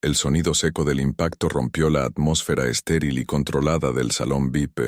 El sonido seco del impacto rompió la atmósfera estéril y controlada del salón VIP,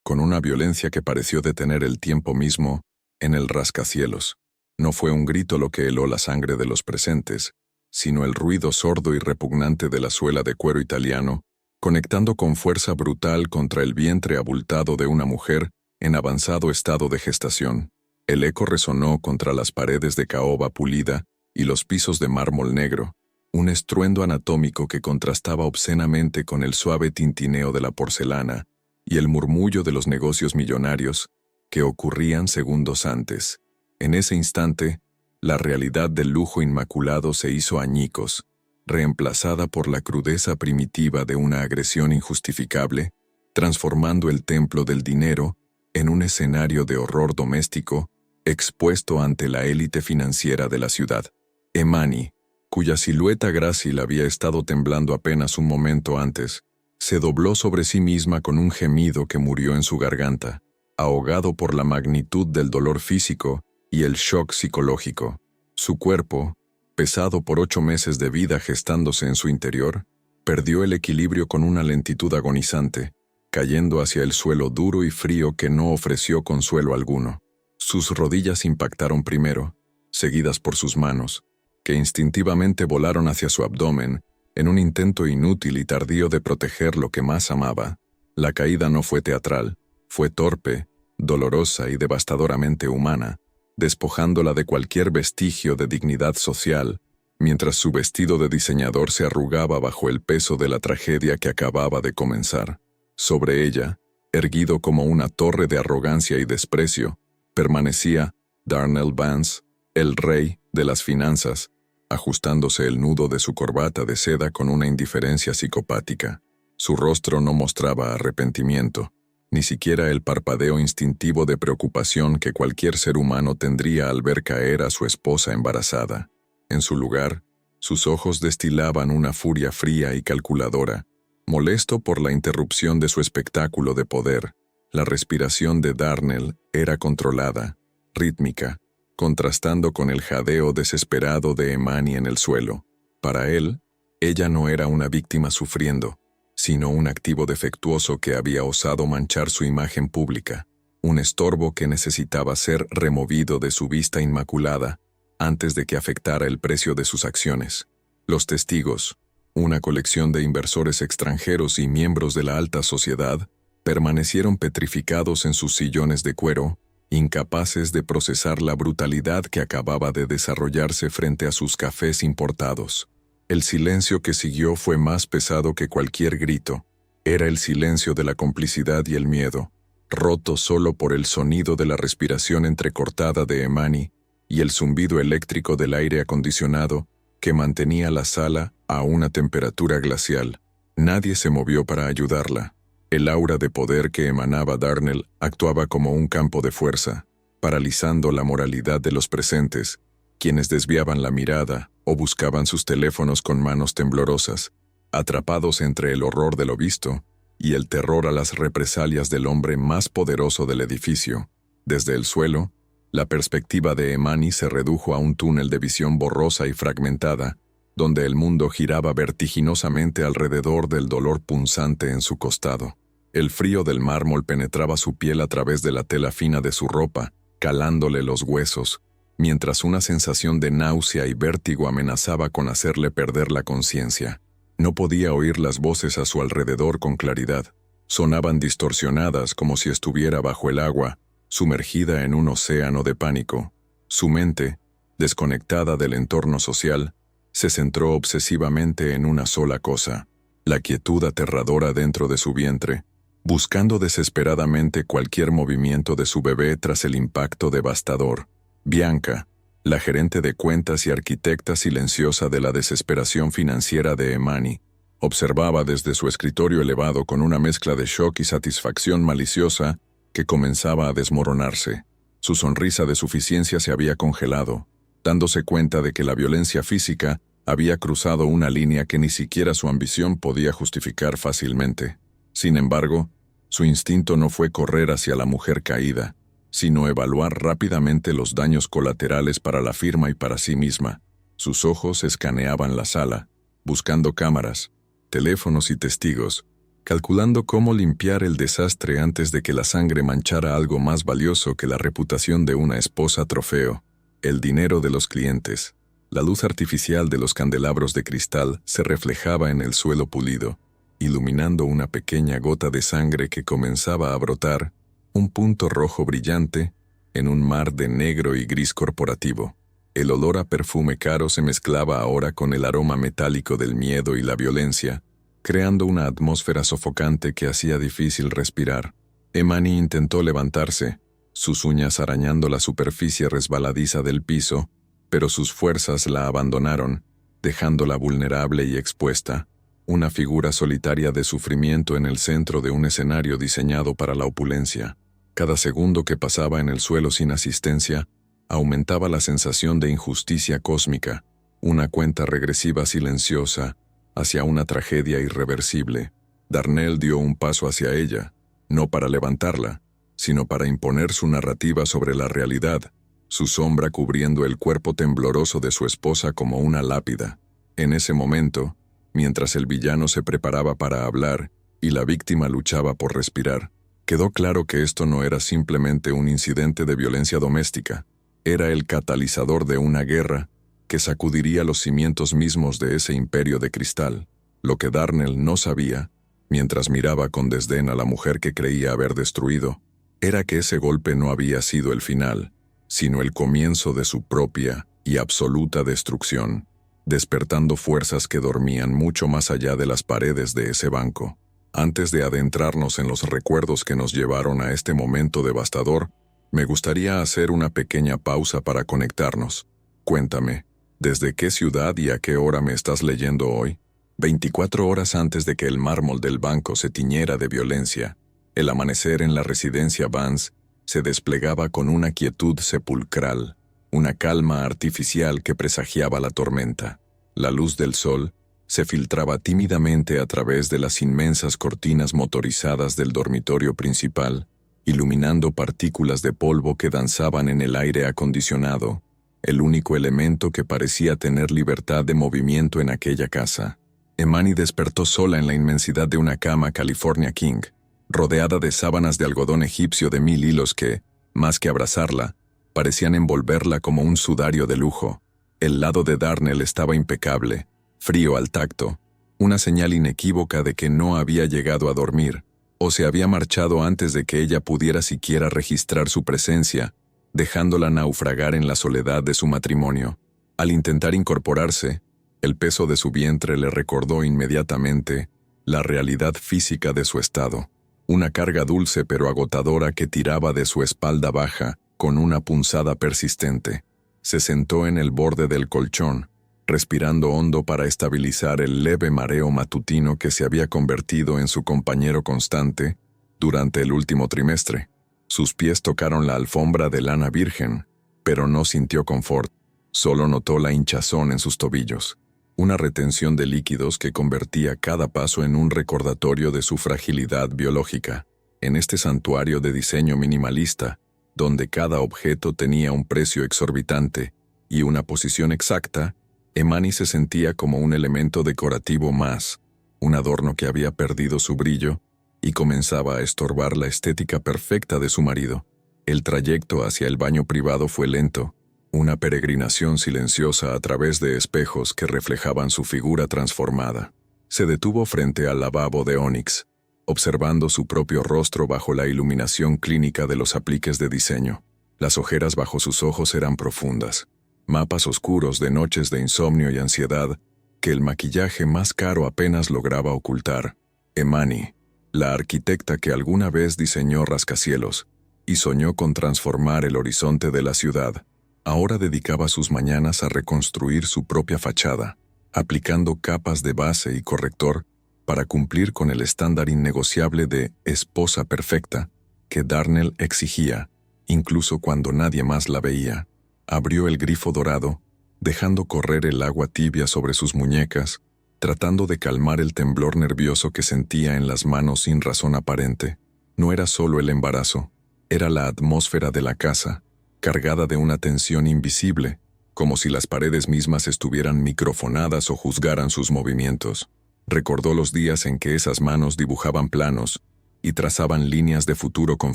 con una violencia que pareció detener el tiempo mismo en el rascacielos. No fue un grito lo que heló la sangre de los presentes, sino el ruido sordo y repugnante de la suela de cuero italiano, conectando con fuerza brutal contra el vientre abultado de una mujer en avanzado estado de gestación. El eco resonó contra las paredes de caoba pulida y los pisos de mármol negro, un estruendo anatómico que contrastaba obscenamente con el suave tintineo de la porcelana y el murmullo de los negocios millonarios que ocurrían segundos antes. En ese instante, la realidad del lujo inmaculado se hizo añicos, reemplazada por la crudeza primitiva de una agresión injustificable, transformando el templo del dinero en un escenario de horror doméstico expuesto ante la élite financiera de la ciudad. Emani, cuya silueta grácil había estado temblando apenas un momento antes, se dobló sobre sí misma con un gemido que murió en su garganta, ahogado por la magnitud del dolor físico y el shock psicológico. Su cuerpo, pesado por 8 meses de vida gestándose en su interior, perdió el equilibrio con una lentitud agonizante, cayendo hacia el suelo duro y frío que no ofreció consuelo alguno. Sus rodillas impactaron primero, seguidas por sus manos, que instintivamente volaron hacia su abdomen en un intento inútil y tardío de proteger lo que más amaba. La caída no fue teatral, fue torpe, dolorosa y devastadoramente humana, despojándola de cualquier vestigio de dignidad social, mientras su vestido de diseñador se arrugaba bajo el peso de la tragedia que acababa de comenzar. Sobre ella, erguido como una torre de arrogancia y desprecio, permanecía Darnell Vance, el rey de las finanzas, ajustándose el nudo de su corbata de seda con una indiferencia psicopática. Su rostro no mostraba arrepentimiento, ni siquiera el parpadeo instintivo de preocupación que cualquier ser humano tendría al ver caer a su esposa embarazada. En su lugar, sus ojos destilaban una furia fría y calculadora. Molesto por la interrupción de su espectáculo de poder, la respiración de Darnell era controlada, rítmica, contrastando con el jadeo desesperado de Emani en el suelo. Para él, ella no era una víctima sufriendo, sino un activo defectuoso que había osado manchar su imagen pública, un estorbo que necesitaba ser removido de su vista inmaculada antes de que afectara el precio de sus acciones. Los testigos, una colección de inversores extranjeros y miembros de la alta sociedad, permanecieron petrificados en sus sillones de cuero, incapaces de procesar la brutalidad que acababa de desarrollarse frente a sus cafés importados. El silencio que siguió fue más pesado que cualquier grito. Era el silencio de la complicidad y el miedo, roto solo por el sonido de la respiración entrecortada de Emani y el zumbido eléctrico del aire acondicionado que mantenía la sala a una temperatura glacial. Nadie se movió para ayudarla. El aura de poder que emanaba Darnell actuaba como un campo de fuerza, paralizando la moralidad de los presentes, quienes desviaban la mirada o buscaban sus teléfonos con manos temblorosas, atrapados entre el horror de lo visto y el terror a las represalias del hombre más poderoso del edificio. Desde el suelo, la perspectiva de Emani se redujo a un túnel de visión borrosa y fragmentada, donde el mundo giraba vertiginosamente alrededor del dolor punzante en su costado. El frío del mármol penetraba su piel a través de la tela fina de su ropa, calándole los huesos, mientras una sensación de náusea y vértigo amenazaba con hacerle perder la conciencia. No podía oír las voces a su alrededor con claridad. Sonaban distorsionadas como si estuviera bajo el agua, sumergida en un océano de pánico. Su mente, desconectada del entorno social, se centró obsesivamente en una sola cosa, la quietud aterradora dentro de su vientre, buscando desesperadamente cualquier movimiento de su bebé tras el impacto devastador. Bianca, la gerente de cuentas y arquitecta silenciosa de la desesperación financiera de Emani, observaba desde su escritorio elevado con una mezcla de shock y satisfacción maliciosa que comenzaba a desmoronarse. Su sonrisa de suficiencia se había congelado, dándose cuenta de que la violencia física había cruzado una línea que ni siquiera su ambición podía justificar fácilmente. Sin embargo, su instinto no fue correr hacia la mujer caída, sino evaluar rápidamente los daños colaterales para la firma y para sí misma. Sus ojos escaneaban la sala, buscando cámaras, teléfonos y testigos, calculando cómo limpiar el desastre antes de que la sangre manchara algo más valioso que la reputación de una esposa trofeo, el dinero de los clientes. La luz artificial de los candelabros de cristal se reflejaba en el suelo pulido, iluminando una pequeña gota de sangre que comenzaba a brotar, un punto rojo brillante, en un mar de negro y gris corporativo. El olor a perfume caro se mezclaba ahora con el aroma metálico del miedo y la violencia, creando una atmósfera sofocante que hacía difícil respirar. Emani intentó levantarse, sus uñas arañando la superficie resbaladiza del piso, pero sus fuerzas la abandonaron, dejándola vulnerable y expuesta, una figura solitaria de sufrimiento en el centro de un escenario diseñado para la opulencia. Cada segundo que pasaba en el suelo sin asistencia, aumentaba la sensación de injusticia cósmica, una cuenta regresiva silenciosa hacia una tragedia irreversible. Darnell dio un paso hacia ella, no para levantarla, sino para imponer su narrativa sobre la realidad, su sombra cubriendo el cuerpo tembloroso de su esposa como una lápida. En ese momento, mientras el villano se preparaba para hablar y la víctima luchaba por respirar, quedó claro que esto no era simplemente un incidente de violencia doméstica, era el catalizador de una guerra que sacudiría los cimientos mismos de ese imperio de cristal. Lo que Darnell no sabía, mientras miraba con desdén a la mujer que creía haber destruido, era que ese golpe no había sido el final, sino el comienzo de su propia y absoluta destrucción, despertando fuerzas que dormían mucho más allá de las paredes de ese banco. Antes de adentrarnos en los recuerdos que nos llevaron a este momento devastador, me gustaría hacer una pequeña pausa para conectarnos. Cuéntame, ¿desde qué ciudad y a qué hora me estás leyendo hoy? 24 horas antes de que el mármol del banco se tiñera de violencia, el amanecer en la residencia Vance se desplegaba con una quietud sepulcral, una calma artificial que presagiaba la tormenta. La luz del sol se filtraba tímidamente a través de las inmensas cortinas motorizadas del dormitorio principal, iluminando partículas de polvo que danzaban en el aire acondicionado, el único elemento que parecía tener libertad de movimiento en aquella casa. Emani despertó sola en la inmensidad de una cama California King, rodeada de sábanas de algodón egipcio de 1000 hilos que, más que abrazarla, parecían envolverla como un sudario de lujo. El lado de Darnell estaba impecable, frío al tacto, una señal inequívoca de que no había llegado a dormir, o se había marchado antes de que ella pudiera siquiera registrar su presencia, dejándola naufragar en la soledad de su matrimonio. Al intentar incorporarse, el peso de su vientre le recordó inmediatamente la realidad física de su estado, una carga dulce pero agotadora que tiraba de su espalda baja con una punzada persistente. Se sentó en el borde del colchón, respirando hondo para estabilizar el leve mareo matutino que se había convertido en su compañero constante durante el último trimestre. Sus pies tocaron la alfombra de lana virgen, pero no sintió confort, solo notó la hinchazón en sus tobillos, una retención de líquidos que convertía cada paso en un recordatorio de su fragilidad biológica. En este santuario de diseño minimalista, donde cada objeto tenía un precio exorbitante y una posición exacta, Emani se sentía como un elemento decorativo más, un adorno que había perdido su brillo y comenzaba a estorbar la estética perfecta de su marido. El trayecto hacia el baño privado fue lento, una peregrinación silenciosa a través de espejos que reflejaban su figura transformada. Se detuvo frente al lavabo de ónix, observando su propio rostro bajo la iluminación clínica de los apliques de diseño. Las ojeras bajo sus ojos eran profundas, mapas oscuros de noches de insomnio y ansiedad que el maquillaje más caro apenas lograba ocultar. Emani, la arquitecta que alguna vez diseñó rascacielos y soñó con transformar el horizonte de la ciudad, ahora dedicaba sus mañanas a reconstruir su propia fachada, aplicando capas de base y corrector para cumplir con el estándar innegociable de esposa perfecta que Darnell exigía, incluso cuando nadie más la veía. Abrió el grifo dorado, dejando correr el agua tibia sobre sus muñecas, tratando de calmar el temblor nervioso que sentía en las manos sin razón aparente. No era solo el embarazo, era la atmósfera de la casa, cargada de una tensión invisible, como si las paredes mismas estuvieran microfonadas o juzgaran sus movimientos. Recordó los días en que esas manos dibujaban planos y trazaban líneas de futuro con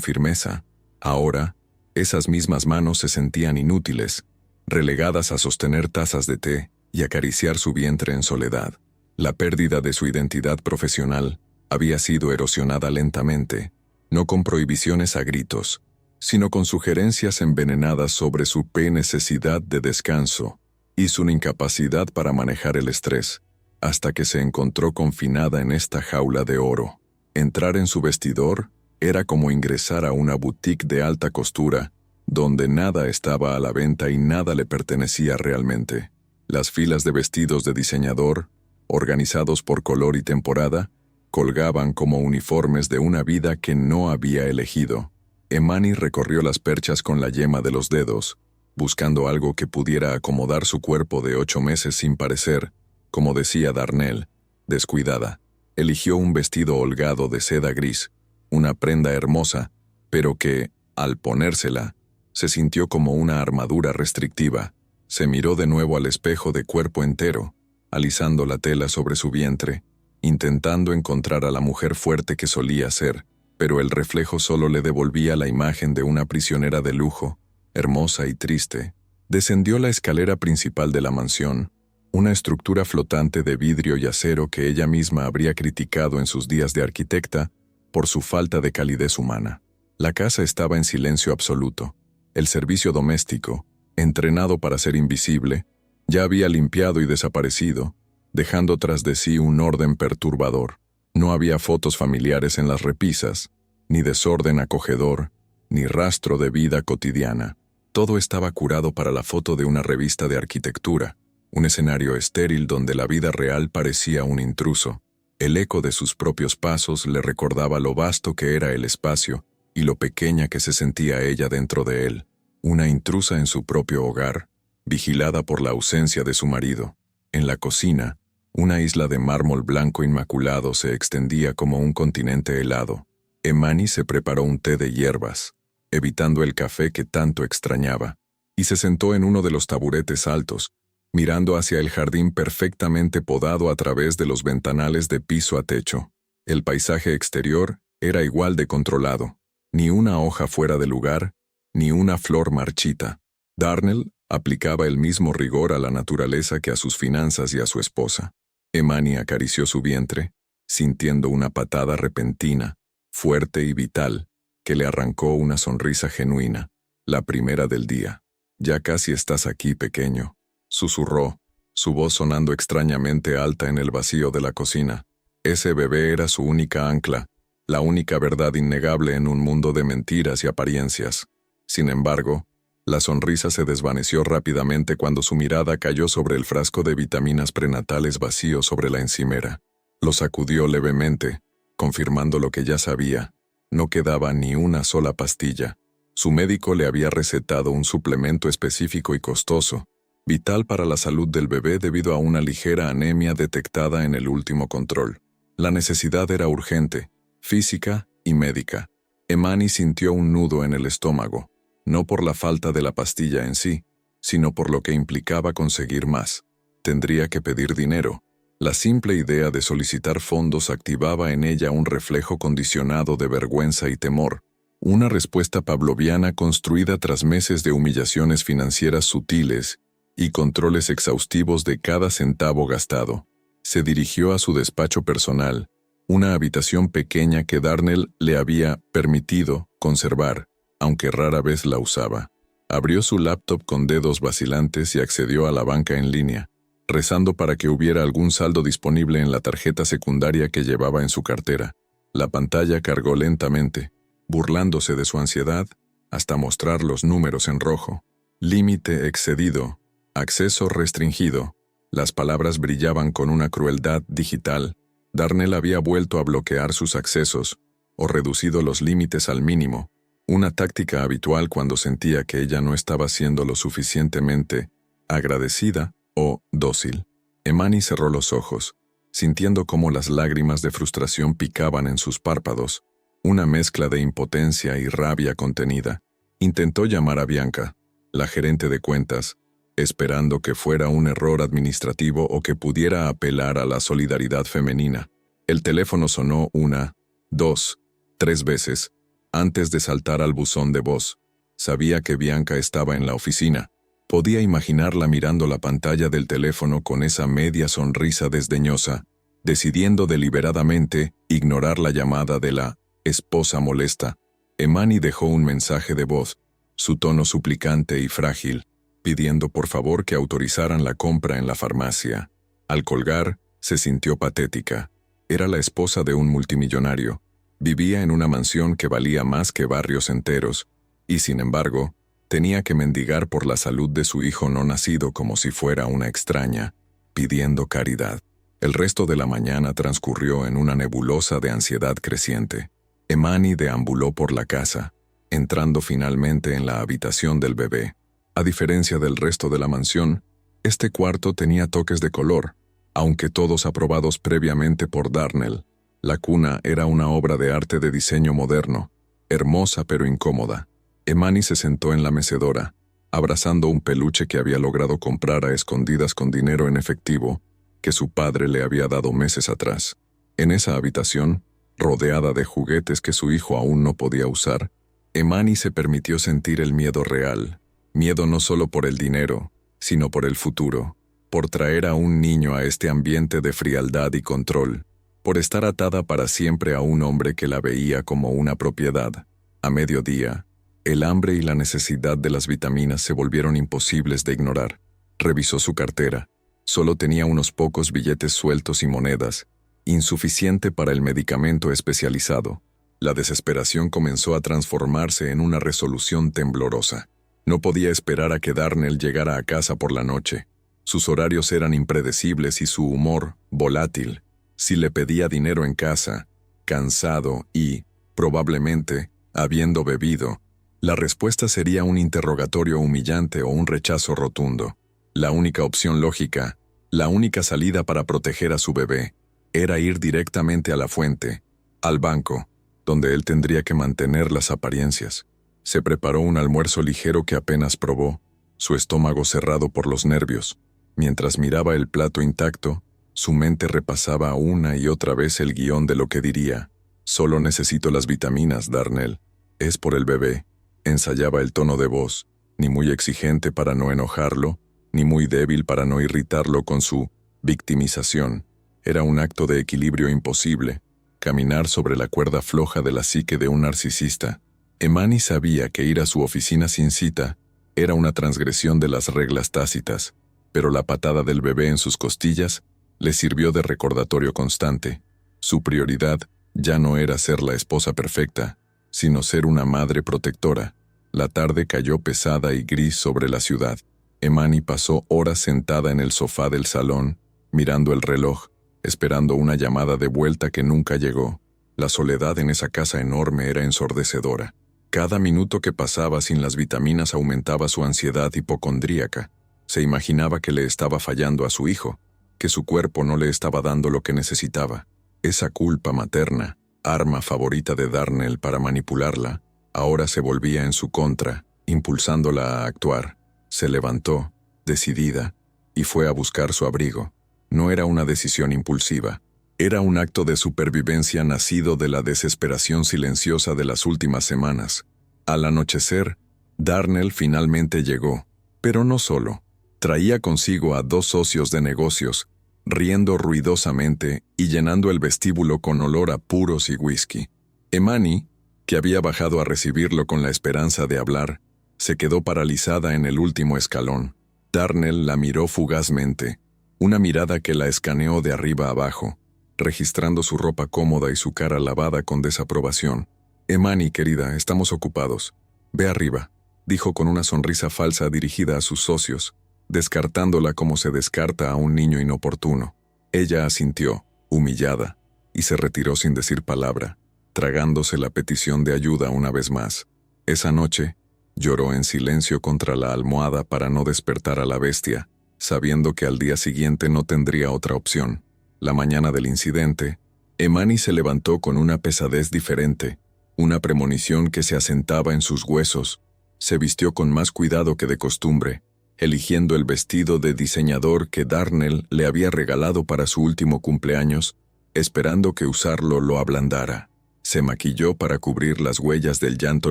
firmeza. Ahora, esas mismas manos se sentían inútiles, relegadas a sostener tazas de té y acariciar su vientre en soledad. La pérdida de su identidad profesional había sido erosionada lentamente, no con prohibiciones a gritos, sino con sugerencias envenenadas sobre su necesidad de descanso y su incapacidad para manejar el estrés, hasta que se encontró confinada en esta jaula de oro. Entrar en su vestidor era como ingresar a una boutique de alta costura, donde nada estaba a la venta y nada le pertenecía realmente. Las filas de vestidos de diseñador, organizados por color y temporada, colgaban como uniformes de una vida que no había elegido. Emani recorrió las perchas con la yema de los dedos, buscando algo que pudiera acomodar su cuerpo de 8 meses sin parecer, como decía Darnell, descuidada. Eligió un vestido holgado de seda gris, una prenda hermosa, pero que, al ponérsela, se sintió como una armadura restrictiva. Se miró de nuevo al espejo de cuerpo entero, alisando la tela sobre su vientre, intentando encontrar a la mujer fuerte que solía ser, pero el reflejo solo le devolvía la imagen de una prisionera de lujo, hermosa y triste. Descendió la escalera principal de la mansión, una estructura flotante de vidrio y acero que ella misma habría criticado en sus días de arquitecta por su falta de calidez humana. La casa estaba en silencio absoluto. El servicio doméstico, entrenado para ser invisible, ya había limpiado y desaparecido, dejando tras de sí un orden perturbador. No había fotos familiares en las repisas, ni desorden acogedor, ni rastro de vida cotidiana. Todo estaba curado para la foto de una revista de arquitectura, un escenario estéril donde la vida real parecía un intruso. El eco de sus propios pasos le recordaba lo vasto que era el espacio y lo pequeña que se sentía ella dentro de él, una intrusa en su propio hogar, vigilada por la ausencia de su marido. En la cocina, una isla de mármol blanco inmaculado se extendía como un continente helado. Emani se preparó un té de hierbas, evitando el café que tanto extrañaba, y se sentó en uno de los taburetes altos, mirando hacia el jardín perfectamente podado a través de los ventanales de piso a techo. El paisaje exterior era igual de controlado, ni una hoja fuera de lugar, ni una flor marchita. Darnell aplicaba el mismo rigor a la naturaleza que a sus finanzas y a su esposa. Emani acarició su vientre, sintiendo una patada repentina, fuerte y vital, que le arrancó una sonrisa genuina, la primera del día. «Ya casi estás aquí, pequeño», susurró, su voz sonando extrañamente alta en el vacío de la cocina. Ese bebé era su única ancla, la única verdad innegable en un mundo de mentiras y apariencias. Sin embargo, la sonrisa se desvaneció rápidamente cuando su mirada cayó sobre el frasco de vitaminas prenatales vacío sobre la encimera. Lo sacudió levemente, confirmando lo que ya sabía. No quedaba ni una sola pastilla. Su médico le había recetado un suplemento específico y costoso, vital para la salud del bebé debido a una ligera anemia detectada en el último control. La necesidad era urgente, física y médica. Emani sintió un nudo en el estómago, no por la falta de la pastilla en sí, sino por lo que implicaba conseguir más. Tendría que pedir dinero. La simple idea de solicitar fondos activaba en ella un reflejo condicionado de vergüenza y temor, una respuesta pavloviana construida tras meses de humillaciones financieras sutiles y controles exhaustivos de cada centavo gastado. Se dirigió a su despacho personal, una habitación pequeña que Darnell le había permitido conservar, aunque rara vez la usaba. Abrió su laptop con dedos vacilantes y accedió a la banca en línea, rezando para que hubiera algún saldo disponible en la tarjeta secundaria que llevaba en su cartera. La pantalla cargó lentamente, burlándose de su ansiedad, hasta mostrar los números en rojo. Límite excedido. Acceso restringido. Las palabras brillaban con una crueldad digital. Darnell había vuelto a bloquear sus accesos, o reducido los límites al mínimo, una táctica habitual cuando sentía que ella no estaba siendo lo suficientemente agradecida o dócil. Emani cerró los ojos, sintiendo cómo las lágrimas de frustración picaban en sus párpados, una mezcla de impotencia y rabia contenida. Intentó llamar a Bianca, la gerente de cuentas, esperando que fuera un error administrativo o que pudiera apelar a la solidaridad femenina. El teléfono sonó 1, 2, 3 veces, antes de saltar al buzón de voz. Sabía que Bianca estaba en la oficina. Podía imaginarla mirando la pantalla del teléfono con esa media sonrisa desdeñosa, decidiendo deliberadamente ignorar la llamada de la esposa molesta. Emani dejó un mensaje de voz, su tono suplicante y frágil, pidiendo por favor que autorizaran la compra en la farmacia. Al colgar, se sintió patética. Era la esposa de un multimillonario. Vivía en una mansión que valía más que barrios enteros, y sin embargo, tenía que mendigar por la salud de su hijo no nacido como si fuera una extraña, pidiendo caridad. El resto de la mañana transcurrió en una nebulosa de ansiedad creciente. Emani deambuló por la casa, entrando finalmente en la habitación del bebé. A diferencia del resto de la mansión, este cuarto tenía toques de color, aunque todos aprobados previamente por Darnell. La cuna era una obra de arte de diseño moderno, hermosa pero incómoda. Emani se sentó en la mecedora, abrazando un peluche que había logrado comprar a escondidas con dinero en efectivo que su padre le había dado meses atrás. En esa habitación, rodeada de juguetes que su hijo aún no podía usar, Emani se permitió sentir el miedo real. Miedo no solo por el dinero, sino por el futuro, por traer a un niño a este ambiente de frialdad y control, por estar atada para siempre a un hombre que la veía como una propiedad. A mediodía, el hambre y la necesidad de las vitaminas se volvieron imposibles de ignorar. Revisó su cartera. Solo tenía unos pocos billetes sueltos y monedas, insuficiente para el medicamento especializado. La desesperación comenzó a transformarse en una resolución temblorosa. No podía esperar a que Darnell llegara a casa por la noche. Sus horarios eran impredecibles y su humor, volátil. Si le pedía dinero en casa, cansado y, probablemente, habiendo bebido, la respuesta sería un interrogatorio humillante o un rechazo rotundo. La única opción lógica, la única salida para proteger a su bebé, era ir directamente a la fuente, al banco, donde él tendría que mantener las apariencias. Se preparó un almuerzo ligero que apenas probó, su estómago cerrado por los nervios. Mientras miraba el plato intacto, su mente repasaba una y otra vez el guión de lo que diría. «Solo necesito las vitaminas, Darnell. Es por el bebé». Ensayaba el tono de voz, ni muy exigente para no enojarlo, ni muy débil para no irritarlo con su victimización. Era un acto de equilibrio imposible, caminar sobre la cuerda floja de la psique de un narcisista. Emani sabía que ir a su oficina sin cita era una transgresión de las reglas tácitas, pero la patada del bebé en sus costillas le sirvió de recordatorio constante. Su prioridad ya no era ser la esposa perfecta, sino ser una madre protectora. La tarde cayó pesada y gris sobre la ciudad. Emani pasó horas sentada en el sofá del salón, mirando el reloj, esperando una llamada de vuelta que nunca llegó. La soledad en esa casa enorme era ensordecedora. Cada minuto que pasaba sin las vitaminas aumentaba su ansiedad hipocondríaca. Se imaginaba que le estaba fallando a su hijo, que su cuerpo no le estaba dando lo que necesitaba. Esa culpa materna, arma favorita de Darnell para manipularla, ahora se volvía en su contra, impulsándola a actuar. Se levantó, decidida, y fue a buscar su abrigo. No era una decisión impulsiva. Era un acto de supervivencia nacido de la desesperación silenciosa de las últimas semanas. Al anochecer, Darnell finalmente llegó, pero no solo. Traía consigo a 2 socios de negocios, riendo ruidosamente y llenando el vestíbulo con olor a puros y whisky. Emani, que había bajado a recibirlo con la esperanza de hablar, se quedó paralizada en el último escalón. Darnell la miró fugazmente, una mirada que la escaneó de arriba abajo, registrando su ropa cómoda y su cara lavada con desaprobación. «Emani, querida, estamos ocupados. Ve arriba», dijo con una sonrisa falsa dirigida a sus socios, descartándola como se descarta a un niño inoportuno. Ella asintió, humillada, y se retiró sin decir palabra, tragándose la petición de ayuda una vez más. Esa noche, lloró en silencio contra la almohada para no despertar a la bestia, sabiendo que al día siguiente no tendría otra opción. La mañana del incidente, Emani se levantó con una pesadez diferente, una premonición que se asentaba en sus huesos. Se vistió con más cuidado que de costumbre, eligiendo el vestido de diseñador que Darnell le había regalado para su último cumpleaños, esperando que usarlo lo ablandara. Se maquilló para cubrir las huellas del llanto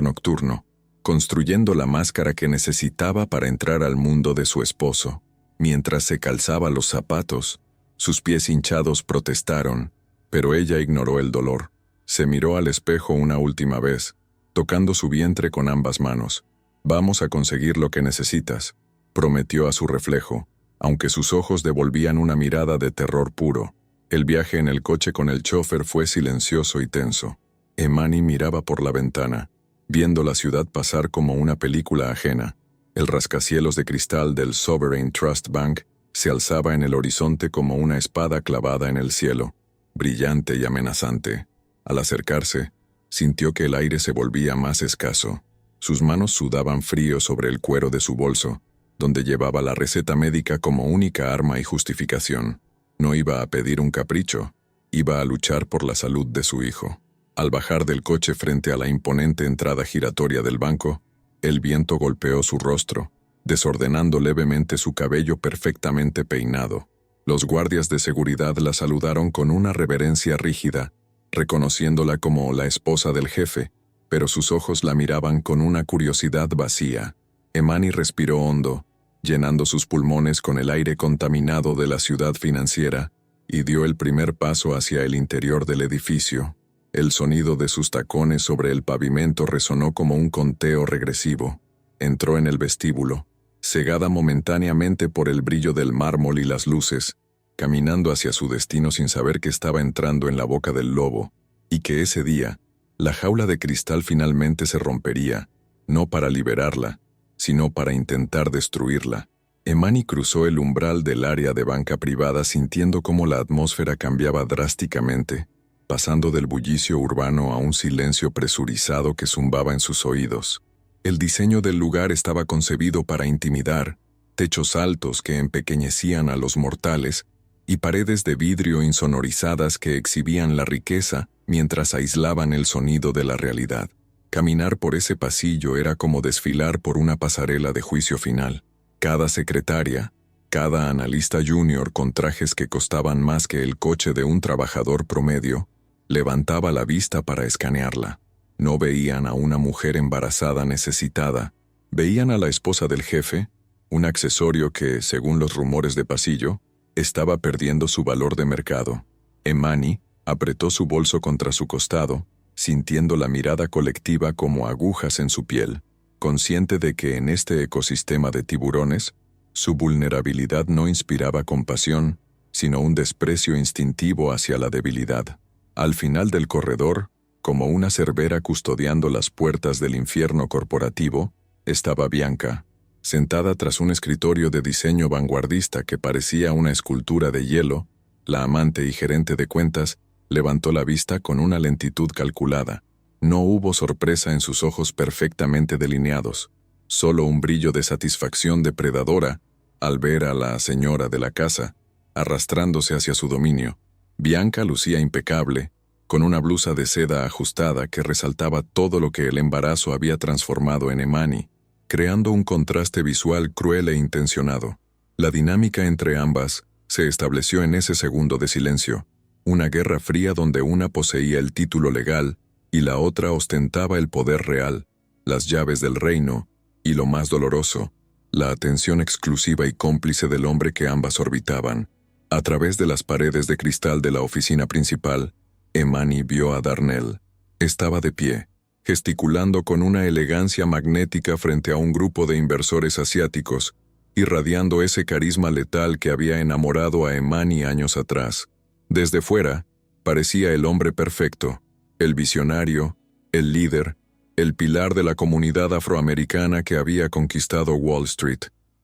nocturno, construyendo la máscara que necesitaba para entrar al mundo de su esposo. Mientras se calzaba los zapatos, sus pies hinchados protestaron, pero ella ignoró el dolor. Se miró al espejo una última vez, tocando su vientre con ambas manos. «Vamos a conseguir lo que necesitas», prometió a su reflejo, aunque sus ojos devolvían una mirada de terror puro. El viaje en el coche con el chofer fue silencioso y tenso. Emani miraba por la ventana, viendo la ciudad pasar como una película ajena. El rascacielos de cristal del Sovereign Trust Bank se alzaba en el horizonte como una espada clavada en el cielo, brillante y amenazante. Al acercarse, sintió que el aire se volvía más escaso. Sus manos sudaban frío sobre el cuero de su bolso, donde llevaba la receta médica como única arma y justificación. No iba a pedir un capricho, iba a luchar por la salud de su hijo. Al bajar del coche frente a la imponente entrada giratoria del banco, el viento golpeó su rostro, desordenando levemente su cabello perfectamente peinado. Los guardias de seguridad la saludaron con una reverencia rígida, reconociéndola como la esposa del jefe, pero sus ojos la miraban con una curiosidad vacía. Emani respiró hondo, llenando sus pulmones con el aire contaminado de la ciudad financiera, y dio el primer paso hacia el interior del edificio. El sonido de sus tacones sobre el pavimento resonó como un conteo regresivo. Entró en el vestíbulo, cegada momentáneamente por el brillo del mármol y las luces, caminando hacia su destino sin saber que estaba entrando en la boca del lobo, y que ese día, la jaula de cristal finalmente se rompería, no para liberarla, sino para intentar destruirla. Emani cruzó el umbral del área de banca privada sintiendo cómo la atmósfera cambiaba drásticamente, pasando del bullicio urbano a un silencio presurizado que zumbaba en sus oídos. El diseño del lugar estaba concebido para intimidar, techos altos que empequeñecían a los mortales y paredes de vidrio insonorizadas que exhibían la riqueza mientras aislaban el sonido de la realidad. Caminar por ese pasillo era como desfilar por una pasarela de juicio final. Cada secretaria, cada analista junior con trajes que costaban más que el coche de un trabajador promedio, levantaba la vista para escanearla. No veían a una mujer embarazada necesitada, veían a la esposa del jefe, un accesorio que, según los rumores de pasillo, estaba perdiendo su valor de mercado. Emani apretó su bolso contra su costado, sintiendo la mirada colectiva como agujas en su piel, consciente de que en este ecosistema de tiburones, su vulnerabilidad no inspiraba compasión, sino un desprecio instintivo hacia la debilidad. Al final del corredor, como una cerbera custodiando las puertas del infierno corporativo, estaba Bianca, sentada tras un escritorio de diseño vanguardista que parecía una escultura de hielo. La amante y gerente de cuentas levantó la vista con una lentitud calculada. No hubo sorpresa en sus ojos perfectamente delineados, solo un brillo de satisfacción depredadora al ver a la señora de la casa arrastrándose hacia su dominio. Bianca lucía impecable, con una blusa de seda ajustada que resaltaba todo lo que el embarazo había transformado en Emani, creando un contraste visual cruel e intencionado. La dinámica entre ambas se estableció en ese segundo de silencio, una guerra fría donde una poseía el título legal y la otra ostentaba el poder real, las llaves del reino, y lo más doloroso, la atención exclusiva y cómplice del hombre que ambas orbitaban. A través de las paredes de cristal de la oficina principal, Emani vio a Darnell. Estaba de pie, gesticulando con una elegancia magnética frente a un grupo de inversores asiáticos, irradiando ese carisma letal que había enamorado a Emani años atrás. Desde fuera, parecía el hombre perfecto, el visionario, el líder, el pilar de la comunidad afroamericana que había conquistado Wall Street.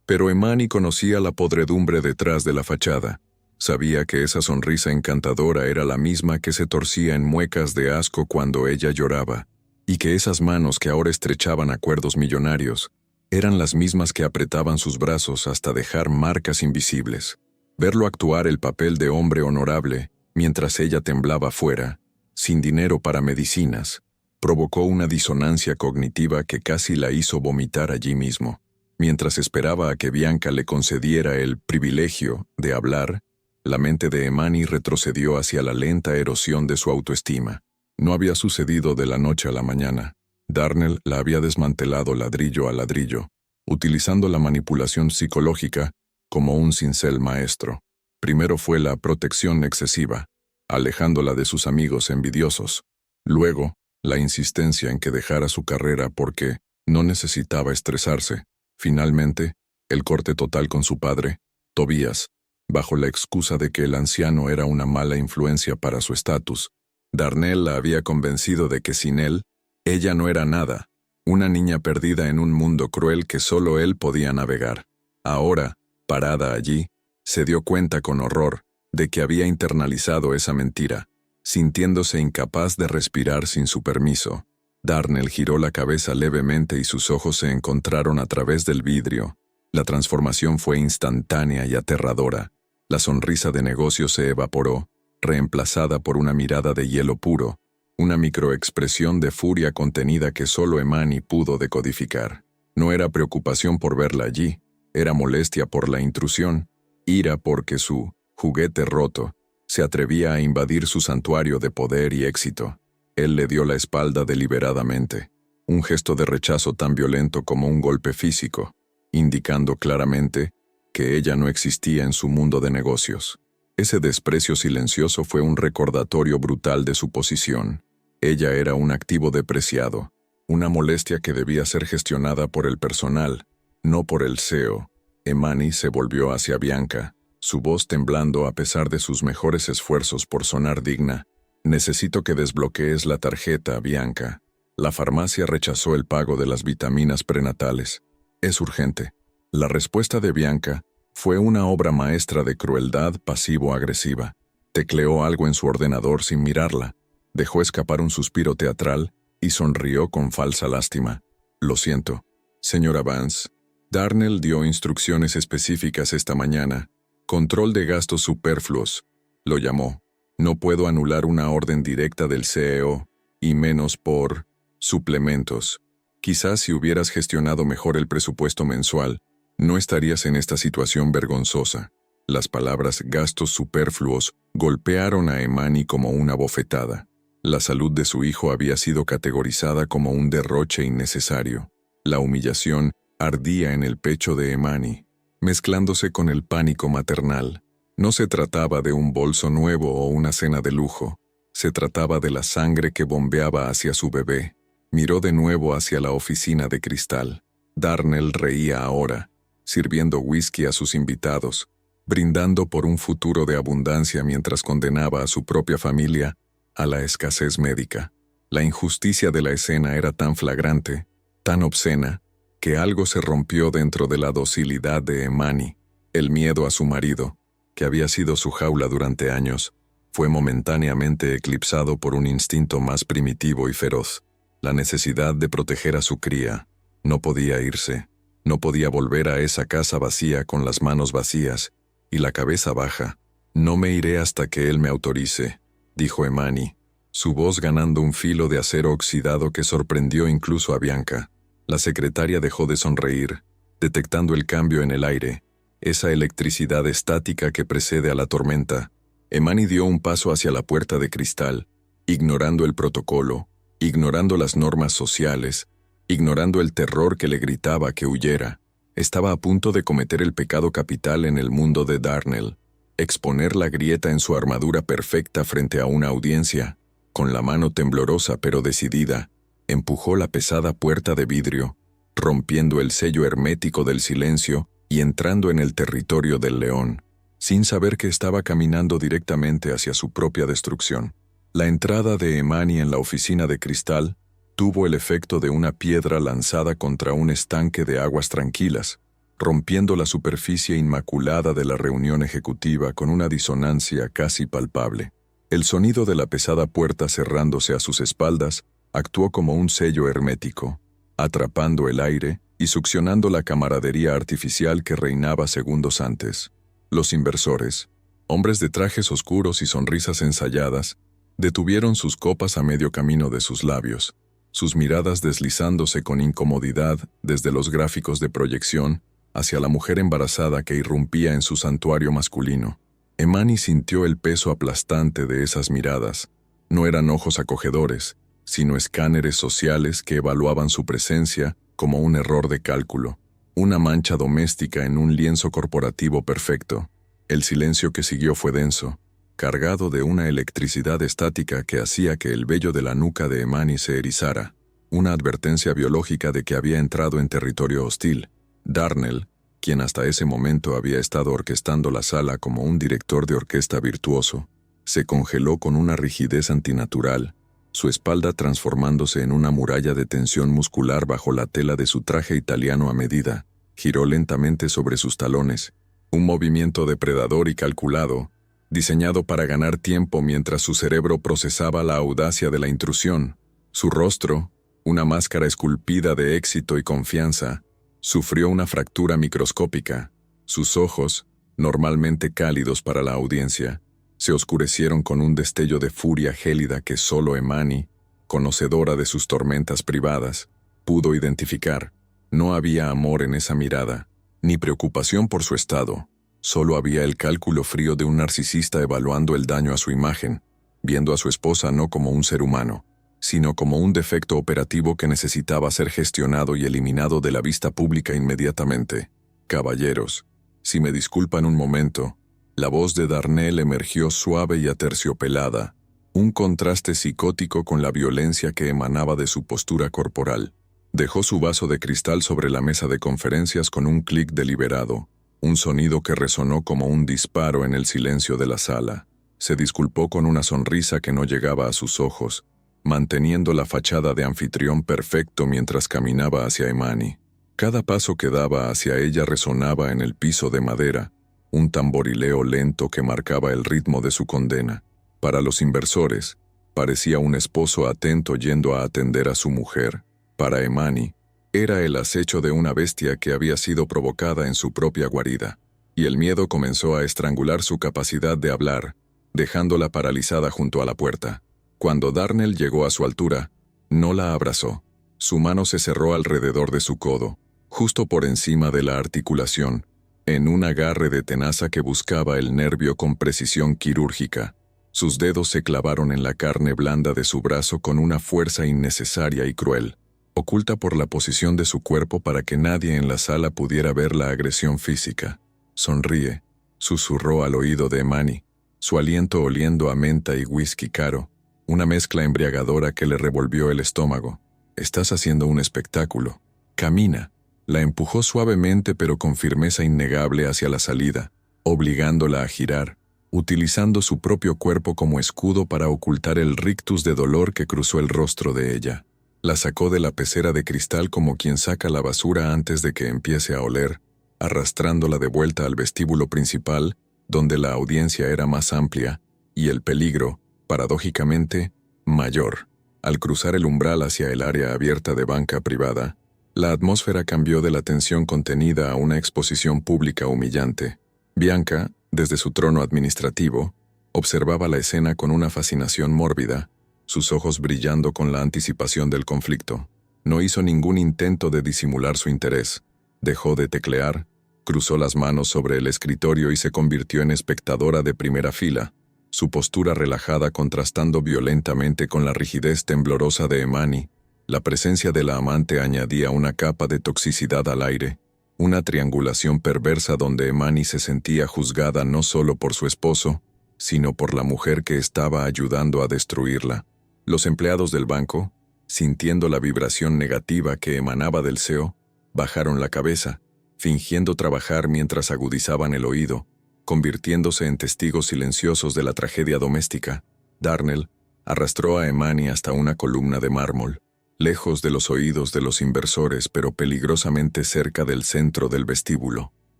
Pero Emani conocía la podredumbre detrás de la fachada. Sabía que esa sonrisa encantadora era la misma que se torcía en muecas de asco cuando ella lloraba, y que esas manos que ahora estrechaban acuerdos millonarios eran las mismas que apretaban sus brazos hasta dejar marcas invisibles. Verlo actuar el papel de hombre honorable, mientras ella temblaba fuera, sin dinero para medicinas, provocó una disonancia cognitiva que casi la hizo vomitar allí mismo. Mientras esperaba a que Bianca le concediera el privilegio de hablar, la mente de Emani retrocedió hacia la lenta erosión de su autoestima. No había sucedido de la noche a la mañana. Darnell la había desmantelado ladrillo a ladrillo, utilizando la manipulación psicológica como un cincel maestro. Primero fue la protección excesiva, alejándola de sus amigos envidiosos. Luego, la insistencia en que dejara su carrera porque no necesitaba estresarse. Finalmente, el corte total con su padre, Tobías, bajo la excusa de que el anciano era una mala influencia para su estatus. Darnell la había convencido de que sin él, ella no era nada, una niña perdida en un mundo cruel que solo él podía navegar. Ahora, parada allí, se dio cuenta con horror de que había internalizado esa mentira, sintiéndose incapaz de respirar sin su permiso. Darnell giró la cabeza levemente y sus ojos se encontraron a través del vidrio. La transformación fue instantánea y aterradora. La sonrisa de negocio se evaporó, reemplazada por una mirada de hielo puro, una microexpresión de furia contenida que solo Emani pudo decodificar. No era preocupación por verla allí, era molestia por la intrusión, ira porque su juguete roto se atrevía a invadir su santuario de poder y éxito. Él le dio la espalda deliberadamente, un gesto de rechazo tan violento como un golpe físico, indicando claramente que ella no existía en su mundo de negocios. Ese desprecio silencioso fue un recordatorio brutal de su posición. Ella era un activo depreciado, una molestia que debía ser gestionada por el personal, no por el CEO. Emani se volvió hacia Bianca, su voz temblando a pesar de sus mejores esfuerzos por sonar digna. Necesito que desbloquees la tarjeta, Bianca. La farmacia rechazó el pago de las vitaminas prenatales. Es urgente. La respuesta de Bianca fue una obra maestra de crueldad pasivo-agresiva. Tecleó algo en su ordenador sin mirarla, dejó escapar un suspiro teatral y sonrió con falsa lástima. Lo siento, señora Vance. Darnell dio instrucciones específicas esta mañana. Control de gastos superfluos. Lo llamó. No puedo anular una orden directa del CEO, y menos por suplementos. Quizás si hubieras gestionado mejor el presupuesto mensual, no estarías en esta situación vergonzosa. Las palabras gastos superfluos golpearon a Emani como una bofetada. La salud de su hijo había sido categorizada como un derroche innecesario. La humillación ardía en el pecho de Emani, mezclándose con el pánico maternal. No se trataba de un bolso nuevo o una cena de lujo. Se trataba de la sangre que bombeaba hacia su bebé. Miró de nuevo hacia la oficina de cristal. Darnell reía ahora, sirviendo whisky a sus invitados, brindando por un futuro de abundancia mientras condenaba a su propia familia a la escasez médica. La injusticia de la escena era tan flagrante, tan obscena, que algo se rompió dentro de la docilidad de Emani. El miedo a su marido, que había sido su jaula durante años, fue momentáneamente eclipsado por un instinto más primitivo y feroz, la necesidad de proteger a su cría. No podía irse, no podía volver a esa casa vacía con las manos vacías y la cabeza baja. No me iré hasta que él me autorice, dijo Emani, su voz ganando un filo de acero oxidado que sorprendió incluso a Bianca. La secretaria dejó de sonreír, detectando el cambio en el aire, esa electricidad estática que precede a la tormenta. Emani dio un paso hacia la puerta de cristal, ignorando el protocolo, ignorando las normas sociales, ignorando el terror que le gritaba que huyera. Estaba a punto de cometer el pecado capital en el mundo de Darnell, exponer la grieta en su armadura perfecta frente a una audiencia. Con la mano temblorosa pero decidida, empujó la pesada puerta de vidrio, rompiendo el sello hermético del silencio y entrando en el territorio del león, sin saber que estaba caminando directamente hacia su propia destrucción. La entrada de Emani en la oficina de cristal tuvo el efecto de una piedra lanzada contra un estanque de aguas tranquilas, rompiendo la superficie inmaculada de la reunión ejecutiva con una disonancia casi palpable. El sonido de la pesada puerta cerrándose a sus espaldas actuó como un sello hermético, atrapando el aire y succionando la camaradería artificial que reinaba segundos antes. Los inversores, hombres de trajes oscuros y sonrisas ensayadas, detuvieron sus copas a medio camino de sus labios, sus miradas deslizándose con incomodidad desde los gráficos de proyección hacia la mujer embarazada que irrumpía en su santuario masculino. Emani sintió el peso aplastante de esas miradas. No eran ojos acogedores, sino escáneres sociales que evaluaban su presencia como un error de cálculo, una mancha doméstica en un lienzo corporativo perfecto. El silencio que siguió fue denso, cargado de una electricidad estática que hacía que el vello de la nuca de Emani se erizara, una advertencia biológica de que había entrado en territorio hostil. Darnell, quien hasta ese momento había estado orquestando la sala como un director de orquesta virtuoso, se congeló con una rigidez antinatural, su espalda transformándose en una muralla de tensión muscular bajo la tela de su traje italiano a medida. Giró lentamente sobre sus talones, un movimiento depredador y calculado, diseñado para ganar tiempo mientras su cerebro procesaba la audacia de la intrusión. Su rostro, una máscara esculpida de éxito y confianza, sufrió una fractura microscópica. Sus ojos, normalmente cálidos para la audiencia, se oscurecieron con un destello de furia gélida que solo Emani, conocedora de sus tormentas privadas, pudo identificar. No había amor en esa mirada, ni preocupación por su estado. Solo había el cálculo frío de un narcisista evaluando el daño a su imagen, viendo a su esposa no como un ser humano, sino como un defecto operativo que necesitaba ser gestionado y eliminado de la vista pública inmediatamente. «Caballeros, si me disculpan un momento». La voz de Darnell emergió suave y aterciopelada, un contraste psicótico con la violencia que emanaba de su postura corporal. Dejó su vaso de cristal sobre la mesa de conferencias con un clic deliberado, un sonido que resonó como un disparo en el silencio de la sala. Se disculpó con una sonrisa que no llegaba a sus ojos, manteniendo la fachada de anfitrión perfecto mientras caminaba hacia Emani. Cada paso que daba hacia ella resonaba en el piso de madera, un tamborileo lento que marcaba el ritmo de su condena. Para los inversores, parecía un esposo atento yendo a atender a su mujer. Para Emani, era el acecho de una bestia que había sido provocada en su propia guarida, y el miedo comenzó a estrangular su capacidad de hablar, dejándola paralizada junto a la puerta. Cuando Darnell llegó a su altura, no la abrazó. Su mano se cerró alrededor de su codo, justo por encima de la articulación, en un agarre de tenaza que buscaba el nervio con precisión quirúrgica. Sus dedos se clavaron en la carne blanda de su brazo con una fuerza innecesaria y cruel, oculta por la posición de su cuerpo para que nadie en la sala pudiera ver la agresión física. «Sonríe», susurró al oído de Emani, su aliento oliendo a menta y whisky caro, una mezcla embriagadora que le revolvió el estómago. «Estás haciendo un espectáculo. Camina». La empujó suavemente pero con firmeza innegable hacia la salida, obligándola a girar, utilizando su propio cuerpo como escudo para ocultar el rictus de dolor que cruzó el rostro de ella. La sacó de la pecera de cristal como quien saca la basura antes de que empiece a oler, arrastrándola de vuelta al vestíbulo principal, donde la audiencia era más amplia, y el peligro, paradójicamente, mayor. Al cruzar el umbral hacia el área abierta de banca privada, la atmósfera cambió de la tensión contenida a una exposición pública humillante. Bianca, desde su trono administrativo, observaba la escena con una fascinación mórbida, sus ojos brillando con la anticipación del conflicto. No hizo ningún intento de disimular su interés. Dejó de teclear, cruzó las manos sobre el escritorio y se convirtió en espectadora de primera fila, su postura relajada contrastando violentamente con la rigidez temblorosa de Emani. La presencia de la amante añadía una capa de toxicidad al aire, una triangulación perversa donde Emani se sentía juzgada no solo por su esposo, sino por la mujer que estaba ayudando a destruirla. Los empleados del banco, sintiendo la vibración negativa que emanaba del CEO, bajaron la cabeza, fingiendo trabajar mientras agudizaban el oído, convirtiéndose en testigos silenciosos de la tragedia doméstica. Darnell arrastró a Emani hasta una columna de mármol, lejos de los oídos de los inversores pero peligrosamente cerca del centro del vestíbulo.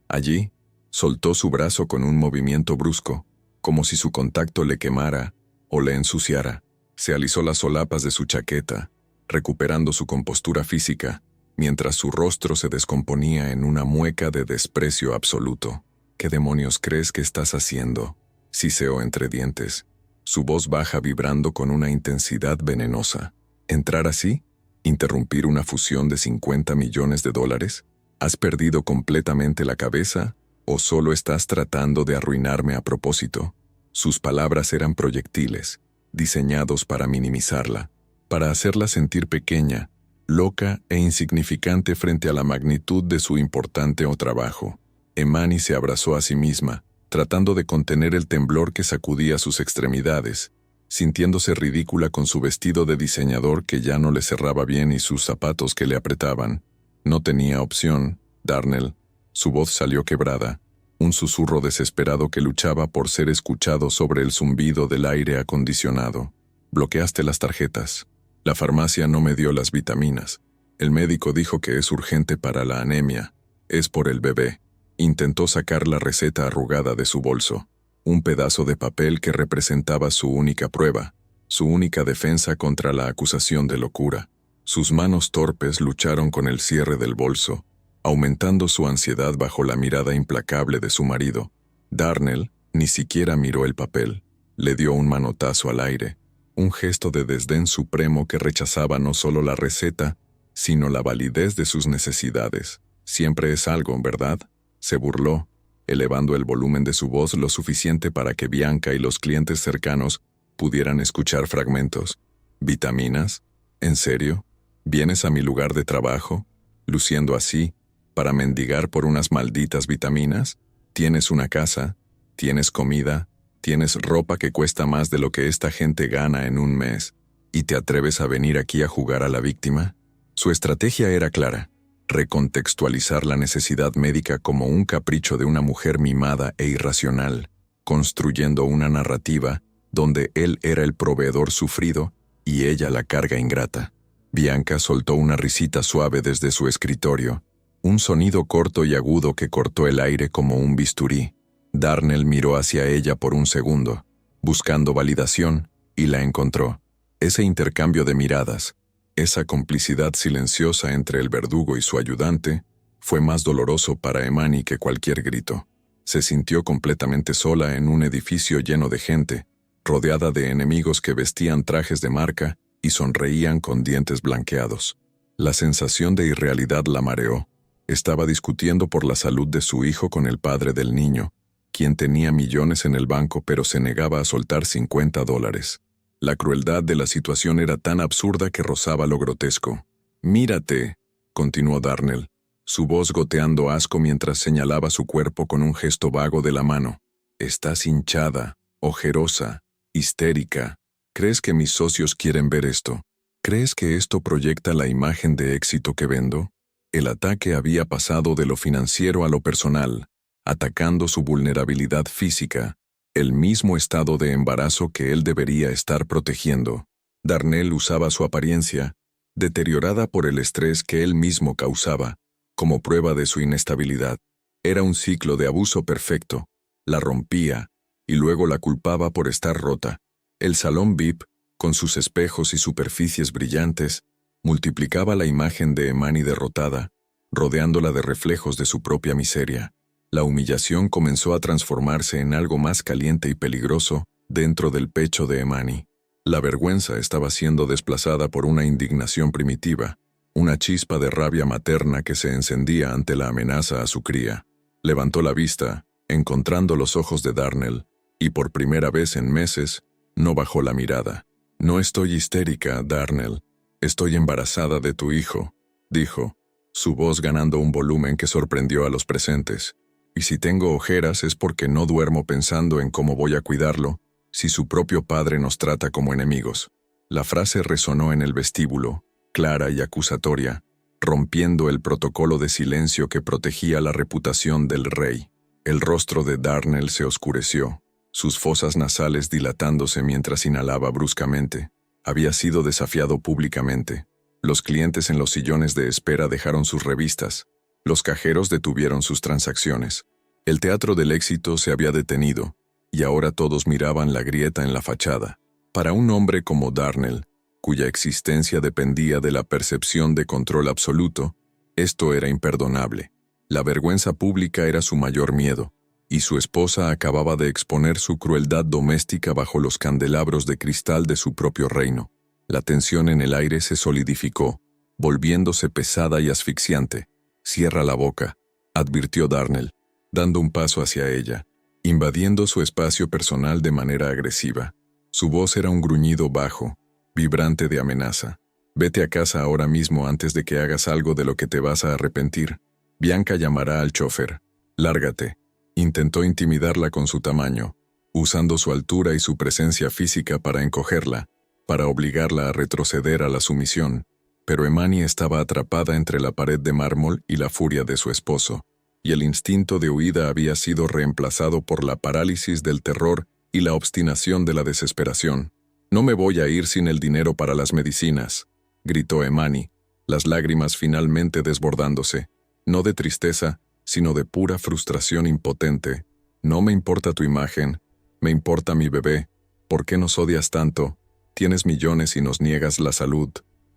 Allí, soltó su brazo con un movimiento brusco, como si su contacto le quemara o le ensuciara. Se alisó las solapas de su chaqueta, recuperando su compostura física, mientras su rostro se descomponía en una mueca de desprecio absoluto. «¿Qué demonios crees que estás haciendo?», siseó entre dientes, su voz baja vibrando con una intensidad venenosa. «¿Entrar así? ¿Interrumpir una fusión de 50 millones de dólares? ¿Has perdido completamente la cabeza o solo estás tratando de arruinarme a propósito? Sus palabras eran proyectiles, diseñados para minimizarla, para hacerla sentir pequeña, loca e insignificante frente a la magnitud de su importante trabajo. Emani se abrazó a sí misma, tratando de contener el temblor que sacudía sus extremidades, sintiéndose ridícula con su vestido de diseñador que ya no le cerraba bien y sus zapatos que le apretaban. No tenía opción, Darnell. Su voz salió quebrada, un susurro desesperado que luchaba por ser escuchado sobre el zumbido del aire acondicionado. Bloqueaste las tarjetas. La farmacia no me dio las vitaminas. El médico dijo que es urgente para la anemia. Es por el bebé. Intentó sacar la receta arrugada de su bolso, un pedazo de papel que representaba su única prueba, su única defensa contra la acusación de locura. Sus manos torpes lucharon con el cierre del bolso, aumentando su ansiedad bajo la mirada implacable de su marido. Darnell ni siquiera miró el papel. Le dio un manotazo al aire, un gesto de desdén supremo que rechazaba no solo la receta, sino la validez de sus necesidades. Siempre es algo, ¿verdad? Se burló, elevando el volumen de su voz lo suficiente para que Bianca y los clientes cercanos pudieran escuchar fragmentos. ¿Vitaminas? ¿En serio? ¿Vienes a mi lugar de trabajo, luciendo así, para mendigar por unas malditas vitaminas? ¿Tienes una casa? ¿Tienes comida? ¿Tienes ropa que cuesta más de lo que esta gente gana en un mes? ¿Y te atreves a venir aquí a jugar a la víctima? Su estrategia era clara: recontextualizar la necesidad médica como un capricho de una mujer mimada e irracional, construyendo una narrativa donde él era el proveedor sufrido y ella la carga ingrata. Bianca soltó una risita suave desde su escritorio, un sonido corto y agudo que cortó el aire como un bisturí. Darnell miró hacia ella por un segundo, buscando validación, y la encontró. Ese intercambio de miradas, esa complicidad silenciosa entre el verdugo y su ayudante, fue más doloroso para Emani que cualquier grito. Se sintió completamente sola en un edificio lleno de gente, rodeada de enemigos que vestían trajes de marca y sonreían con dientes blanqueados. La sensación de irrealidad la mareó. Estaba discutiendo por la salud de su hijo con el padre del niño, quien tenía millones en el banco pero se negaba a soltar $50. La crueldad de la situación era tan absurda que rozaba lo grotesco. «Mírate», continuó Darnell, su voz goteando asco mientras señalaba su cuerpo con un gesto vago de la mano. «Estás hinchada, ojerosa, histérica. ¿Crees que mis socios quieren ver esto? ¿Crees que esto proyecta la imagen de éxito que vendo?» El ataque había pasado de lo financiero a lo personal, atacando su vulnerabilidad física, el mismo estado de embarazo que él debería estar protegiendo. Darnell usaba su apariencia, deteriorada por el estrés que él mismo causaba, como prueba de su inestabilidad. Era un ciclo de abuso perfecto. La rompía, y luego la culpaba por estar rota. El salón VIP, con sus espejos y superficies brillantes, multiplicaba la imagen de Emani derrotada, rodeándola de reflejos de su propia miseria. La humillación comenzó a transformarse en algo más caliente y peligroso dentro del pecho de Emani. La vergüenza estaba siendo desplazada por una indignación primitiva, una chispa de rabia materna que se encendía ante la amenaza a su cría. Levantó la vista, encontrando los ojos de Darnell, y por primera vez en meses, no bajó la mirada. «No estoy histérica, Darnell. Estoy embarazada de tu hijo», dijo, su voz ganando un volumen que sorprendió a los presentes. «Y si tengo ojeras es porque no duermo pensando en cómo voy a cuidarlo, si su propio padre nos trata como enemigos». La frase resonó en el vestíbulo, clara y acusatoria, rompiendo el protocolo de silencio que protegía la reputación del rey. El rostro de Darnell se oscureció, sus fosas nasales dilatándose mientras inhalaba bruscamente. Había sido desafiado públicamente. Los clientes en los sillones de espera dejaron sus revistas. Los cajeros detuvieron sus transacciones. El teatro del éxito se había detenido, y ahora todos miraban la grieta en la fachada. Para un hombre como Darnell, cuya existencia dependía de la percepción de control absoluto, esto era imperdonable. La vergüenza pública era su mayor miedo, y su esposa acababa de exponer su crueldad doméstica bajo los candelabros de cristal de su propio reino. La tensión en el aire se solidificó, volviéndose pesada y asfixiante. «Cierra la boca», advirtió Darnell, dando un paso hacia ella, invadiendo su espacio personal de manera agresiva. Su voz era un gruñido bajo, vibrante de amenaza. «Vete a casa ahora mismo antes de que hagas algo de lo que te vas a arrepentir. Bianca llamará al chofer. Lárgate». Intentó intimidarla con su tamaño, usando su altura y su presencia física para encogerla, para obligarla a retroceder a la sumisión. Pero Emani estaba atrapada entre la pared de mármol y la furia de su esposo, y el instinto de huida había sido reemplazado por la parálisis del terror y la obstinación de la desesperación. «No me voy a ir sin el dinero para las medicinas», gritó Emani, las lágrimas finalmente desbordándose, no de tristeza, sino de pura frustración impotente. «No me importa tu imagen, me importa mi bebé. ¿Por qué nos odias tanto? Tienes millones y nos niegas la salud».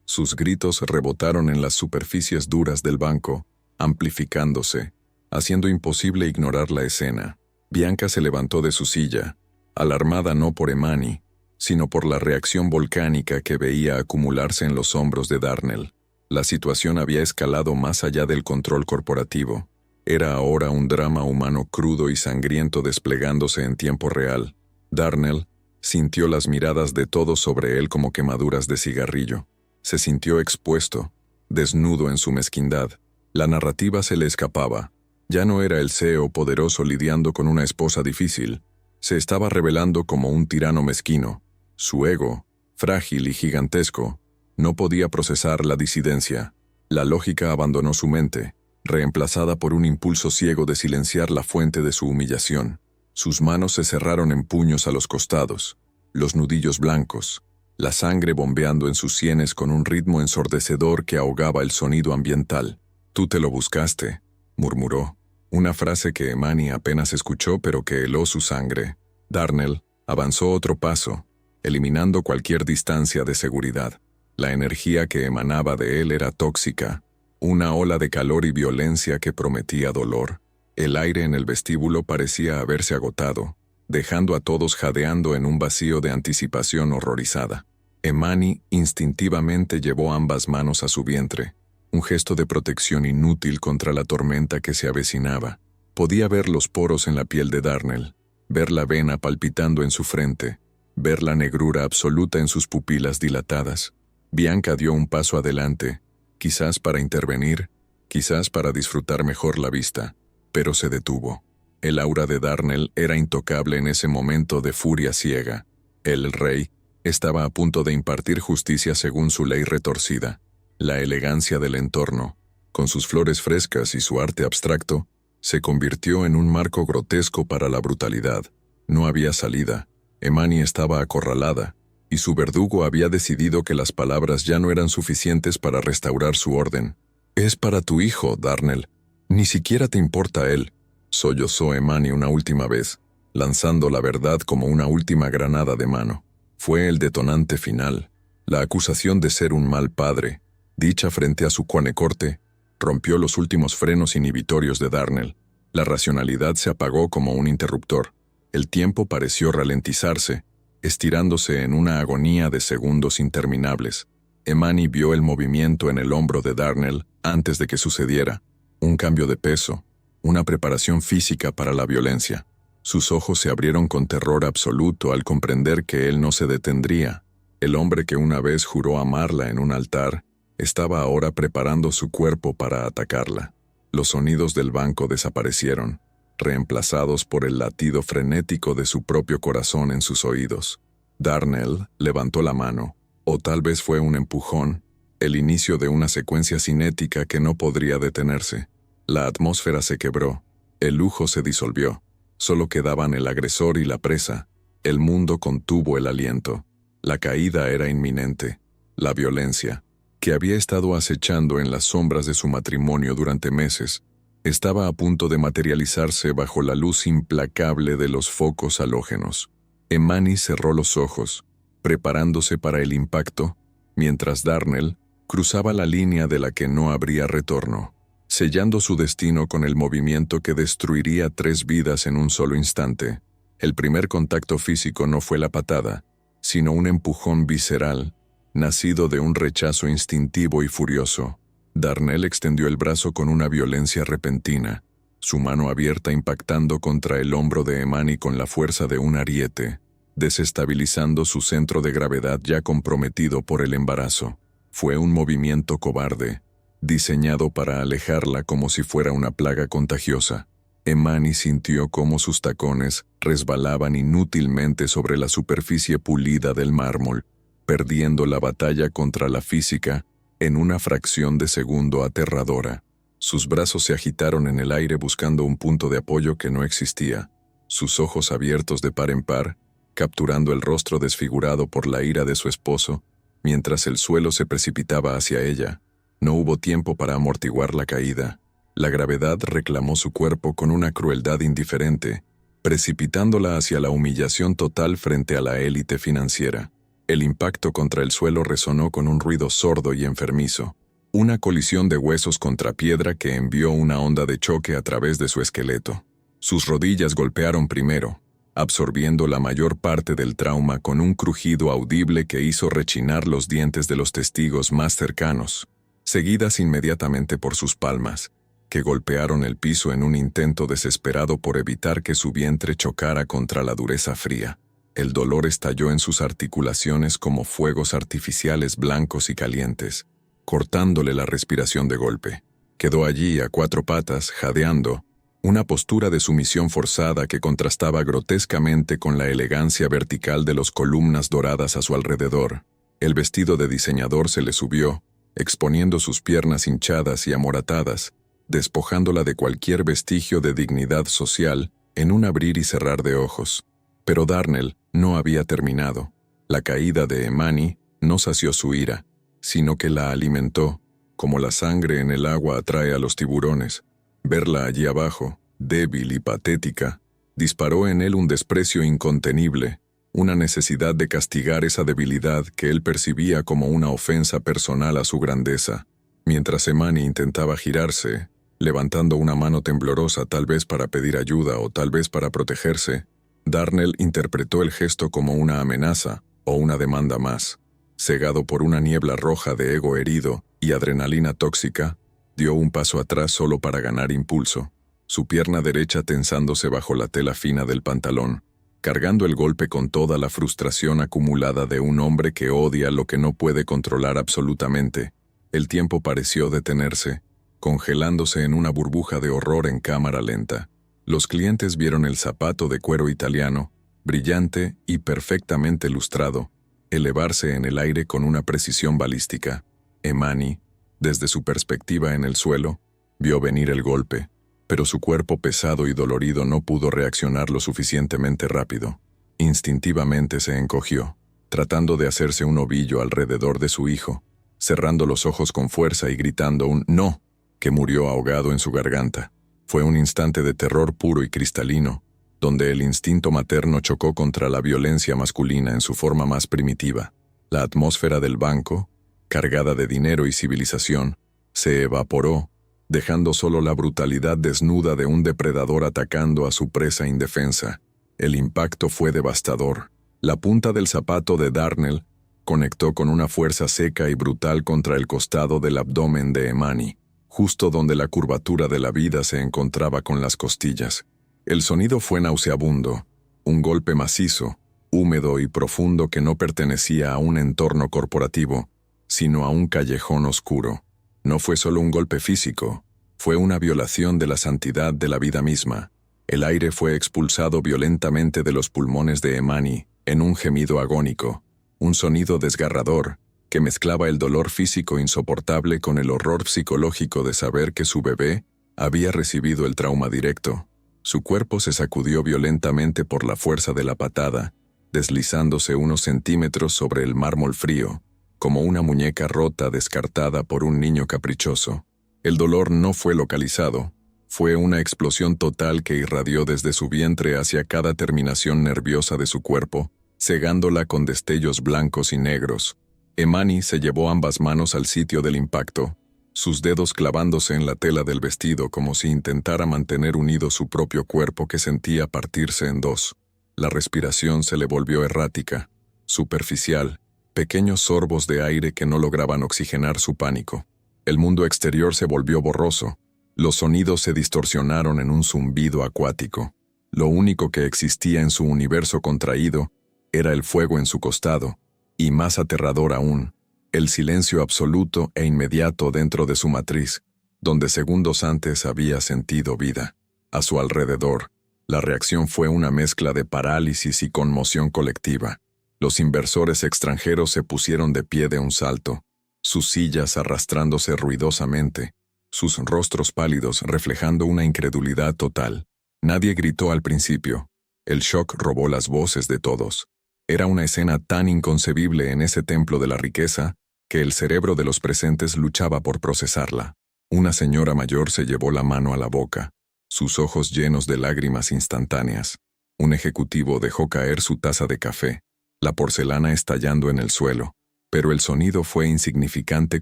Sus gritos rebotaron en las superficies duras del banco, amplificándose, haciendo imposible ignorar la escena. Bianca se levantó de su silla, alarmada no por Emani, sino por la reacción volcánica que veía acumularse en los hombros de Darnell. La situación había escalado más allá del control corporativo. Era ahora un drama humano crudo y sangriento desplegándose en tiempo real. Darnell sintió las miradas de todos sobre él como quemaduras de cigarrillo. Se sintió expuesto, desnudo en su mezquindad. La narrativa se le escapaba. Ya no era el CEO poderoso lidiando con una esposa difícil. Se estaba revelando como un tirano mezquino. Su ego, frágil y gigantesco, no podía procesar la disidencia. La lógica abandonó su mente, reemplazada por un impulso ciego de silenciar la fuente de su humillación. Sus manos se cerraron en puños a los costados, los nudillos blancos, la sangre bombeando en sus sienes con un ritmo ensordecedor que ahogaba el sonido ambiental. «Tú te lo buscaste», murmuró, una frase que Emani apenas escuchó pero que heló su sangre. Darnell avanzó otro paso, eliminando cualquier distancia de seguridad. La energía que emanaba de él era tóxica, una ola de calor y violencia que prometía dolor. El aire en el vestíbulo parecía haberse agotado, dejando a todos jadeando en un vacío de anticipación horrorizada. Emani instintivamente llevó ambas manos a su vientre, un gesto de protección inútil contra la tormenta que se avecinaba. Podía ver los poros en la piel de Darnell, ver la vena palpitando en su frente, ver la negrura absoluta en sus pupilas dilatadas. Bianca dio un paso adelante, quizás para intervenir, quizás para disfrutar mejor la vista, pero se detuvo. El aura de Darnell era intocable en ese momento de furia ciega. El rey estaba a punto de impartir justicia según su ley retorcida. La elegancia del entorno, con sus flores frescas y su arte abstracto, se convirtió en un marco grotesco para la brutalidad. No había salida. Emani estaba acorralada, y su verdugo había decidido que las palabras ya no eran suficientes para restaurar su orden. «Es para tu hijo, Darnell. Ni siquiera te importa él», sollozó Emani una última vez, lanzando la verdad como una última granada de mano. Fue el detonante final. La acusación de ser un mal padre, dicha frente a su corte, rompió los últimos frenos inhibitorios de Darnell. La racionalidad se apagó como un interruptor. El tiempo pareció ralentizarse, estirándose en una agonía de segundos interminables. Emani vio el movimiento en el hombro de Darnell antes de que sucediera. Un cambio de peso, una preparación física para la violencia. Sus ojos se abrieron con terror absoluto al comprender que él no se detendría. El hombre que una vez juró amarla en un altar, estaba ahora preparando su cuerpo para atacarla. Los sonidos del banco desaparecieron, reemplazados por el latido frenético de su propio corazón en sus oídos. Darnell levantó la mano, o tal vez fue un empujón, el inicio de una secuencia cinética que no podría detenerse. La atmósfera se quebró, el lujo se disolvió, solo quedaban el agresor y la presa. El mundo contuvo el aliento. La caída era inminente. La violencia, que había estado acechando en las sombras de su matrimonio durante meses, estaba a punto de materializarse bajo la luz implacable de los focos halógenos. Emani cerró los ojos, preparándose para el impacto, mientras Darnell cruzaba la línea de la que no habría retorno, sellando su destino con el movimiento que destruiría 3 vidas en un solo instante. El primer contacto físico no fue la patada, sino un empujón visceral, nacido de un rechazo instintivo y furioso. Darnell extendió el brazo con una violencia repentina, su mano abierta impactando contra el hombro de Emani con la fuerza de un ariete, desestabilizando su centro de gravedad ya comprometido por el embarazo. Fue un movimiento cobarde, diseñado para alejarla como si fuera una plaga contagiosa. Emani sintió cómo sus tacones resbalaban inútilmente sobre la superficie pulida del mármol, perdiendo la batalla contra la física en una fracción de segundo aterradora. Sus brazos se agitaron en el aire buscando un punto de apoyo que no existía, sus ojos abiertos de par en par, capturando el rostro desfigurado por la ira de su esposo, mientras el suelo se precipitaba hacia ella. No hubo tiempo para amortiguar la caída. La gravedad reclamó su cuerpo con una crueldad indiferente, precipitándola hacia la humillación total frente a la élite financiera. El impacto contra el suelo resonó con un ruido sordo y enfermizo, una colisión de huesos contra piedra que envió una onda de choque a través de su esqueleto. Sus rodillas golpearon primero, absorbiendo la mayor parte del trauma con un crujido audible que hizo rechinar los dientes de los testigos más cercanos, seguidas inmediatamente por sus palmas, que golpearon el piso en un intento desesperado por evitar que su vientre chocara contra la dureza fría. El dolor estalló en sus articulaciones como fuegos artificiales blancos y calientes, cortándole la respiración de golpe. Quedó allí a cuatro patas, jadeando, una postura de sumisión forzada que contrastaba grotescamente con la elegancia vertical de las columnas doradas a su alrededor. El vestido de diseñador se le subió, exponiendo sus piernas hinchadas y amoratadas, despojándola de cualquier vestigio de dignidad social en un abrir y cerrar de ojos. Pero Darnell no había terminado. La caída de Emani no sació su ira, sino que la alimentó, como la sangre en el agua atrae a los tiburones. Verla allí abajo, débil y patética, disparó en él un desprecio incontenible, una necesidad de castigar esa debilidad que él percibía como una ofensa personal a su grandeza. Mientras Emani intentaba girarse, levantando una mano temblorosa tal vez para pedir ayuda o tal vez para protegerse, Darnell interpretó el gesto como una amenaza o una demanda más. Cegado por una niebla roja de ego herido y adrenalina tóxica, dio un paso atrás solo para ganar impulso, su pierna derecha tensándose bajo la tela fina del pantalón, cargando el golpe con toda la frustración acumulada de un hombre que odia lo que no puede controlar absolutamente. El tiempo pareció detenerse, congelándose en una burbuja de horror en cámara lenta. Los clientes vieron el zapato de cuero italiano, brillante y perfectamente lustrado, elevarse en el aire con una precisión balística. Emani, desde su perspectiva en el suelo, vio venir el golpe, pero su cuerpo pesado y dolorido no pudo reaccionar lo suficientemente rápido. Instintivamente se encogió, tratando de hacerse un ovillo alrededor de su hijo, cerrando los ojos con fuerza y gritando un «no», que murió ahogado en su garganta. Fue un instante de terror puro y cristalino, donde el instinto materno chocó contra la violencia masculina en su forma más primitiva. La atmósfera del banco, cargada de dinero y civilización, se evaporó, dejando solo la brutalidad desnuda de un depredador atacando a su presa indefensa. El impacto fue devastador. La punta del zapato de Darnell conectó con una fuerza seca y brutal contra el costado del abdomen de Emani, justo donde la curvatura de la vida se encontraba con las costillas. El sonido fue nauseabundo, un golpe macizo, húmedo y profundo que no pertenecía a un entorno corporativo, sino a un callejón oscuro. No fue solo un golpe físico, fue una violación de la santidad de la vida misma. El aire fue expulsado violentamente de los pulmones de Emani, en un gemido agónico, un sonido desgarrador, que mezclaba el dolor físico insoportable con el horror psicológico de saber que su bebé había recibido el trauma directo. Su cuerpo se sacudió violentamente por la fuerza de la patada, deslizándose unos centímetros sobre el mármol frío, como una muñeca rota descartada por un niño caprichoso. El dolor no fue localizado, fue una explosión total que irradió desde su vientre hacia cada terminación nerviosa de su cuerpo, cegándola con destellos blancos y negros. Emani se llevó ambas manos al sitio del impacto, sus dedos clavándose en la tela del vestido como si intentara mantener unido su propio cuerpo que sentía partirse en dos. La respiración se le volvió errática, superficial, pequeños sorbos de aire que no lograban oxigenar su pánico. El mundo exterior se volvió borroso. Los sonidos se distorsionaron en un zumbido acuático. Lo único que existía en su universo contraído era el fuego en su costado, y más aterrador aún, el silencio absoluto e inmediato dentro de su matriz, donde segundos antes había sentido vida. A su alrededor, la reacción fue una mezcla de parálisis y conmoción colectiva. Los inversores extranjeros se pusieron de pie de un salto, sus sillas arrastrándose ruidosamente, sus rostros pálidos reflejando una incredulidad total. Nadie gritó al principio. El shock robó las voces de todos. Era una escena tan inconcebible en ese templo de la riqueza que el cerebro de los presentes luchaba por procesarla. Una señora mayor se llevó la mano a la boca, sus ojos llenos de lágrimas instantáneas. Un ejecutivo dejó caer su taza de café, la porcelana estallando en el suelo, pero el sonido fue insignificante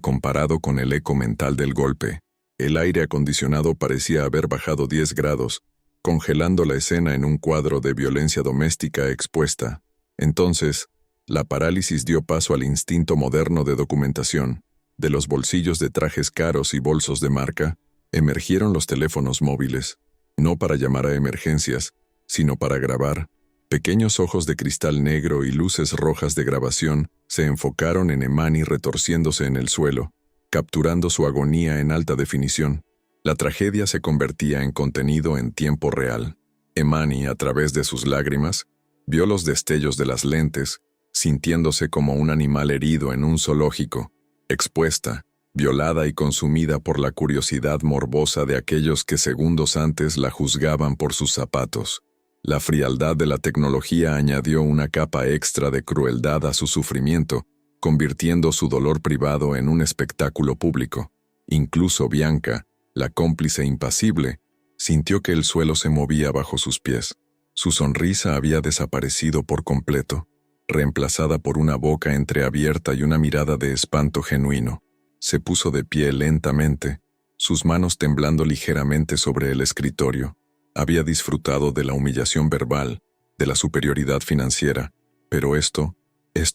comparado con el eco mental del golpe. El aire acondicionado parecía haber bajado 10 grados, congelando la escena en un cuadro de violencia doméstica expuesta. Entonces, la parálisis dio paso al instinto moderno de documentación. De los bolsillos de trajes caros y bolsos de marca, emergieron los teléfonos móviles, no para llamar a emergencias, sino para grabar. Pequeños ojos de cristal negro y luces rojas de grabación se enfocaron en Emani retorciéndose en el suelo, capturando su agonía en alta definición. La tragedia se convertía en contenido en tiempo real. Emani, a través de sus lágrimas, vio los destellos de las lentes, sintiéndose como un animal herido en un zoológico, expuesta, violada y consumida por la curiosidad morbosa de aquellos que segundos antes la juzgaban por sus zapatos. La frialdad de la tecnología añadió una capa extra de crueldad a su sufrimiento, convirtiendo su dolor privado en un espectáculo público. Incluso Bianca, la cómplice impasible, sintió que el suelo se movía bajo sus pies. Su sonrisa había desaparecido por completo, reemplazada por una boca entreabierta y una mirada de espanto genuino. Se puso de pie lentamente, sus manos temblando ligeramente sobre el escritorio. Había disfrutado de la humillación verbal, de la superioridad financiera, pero esto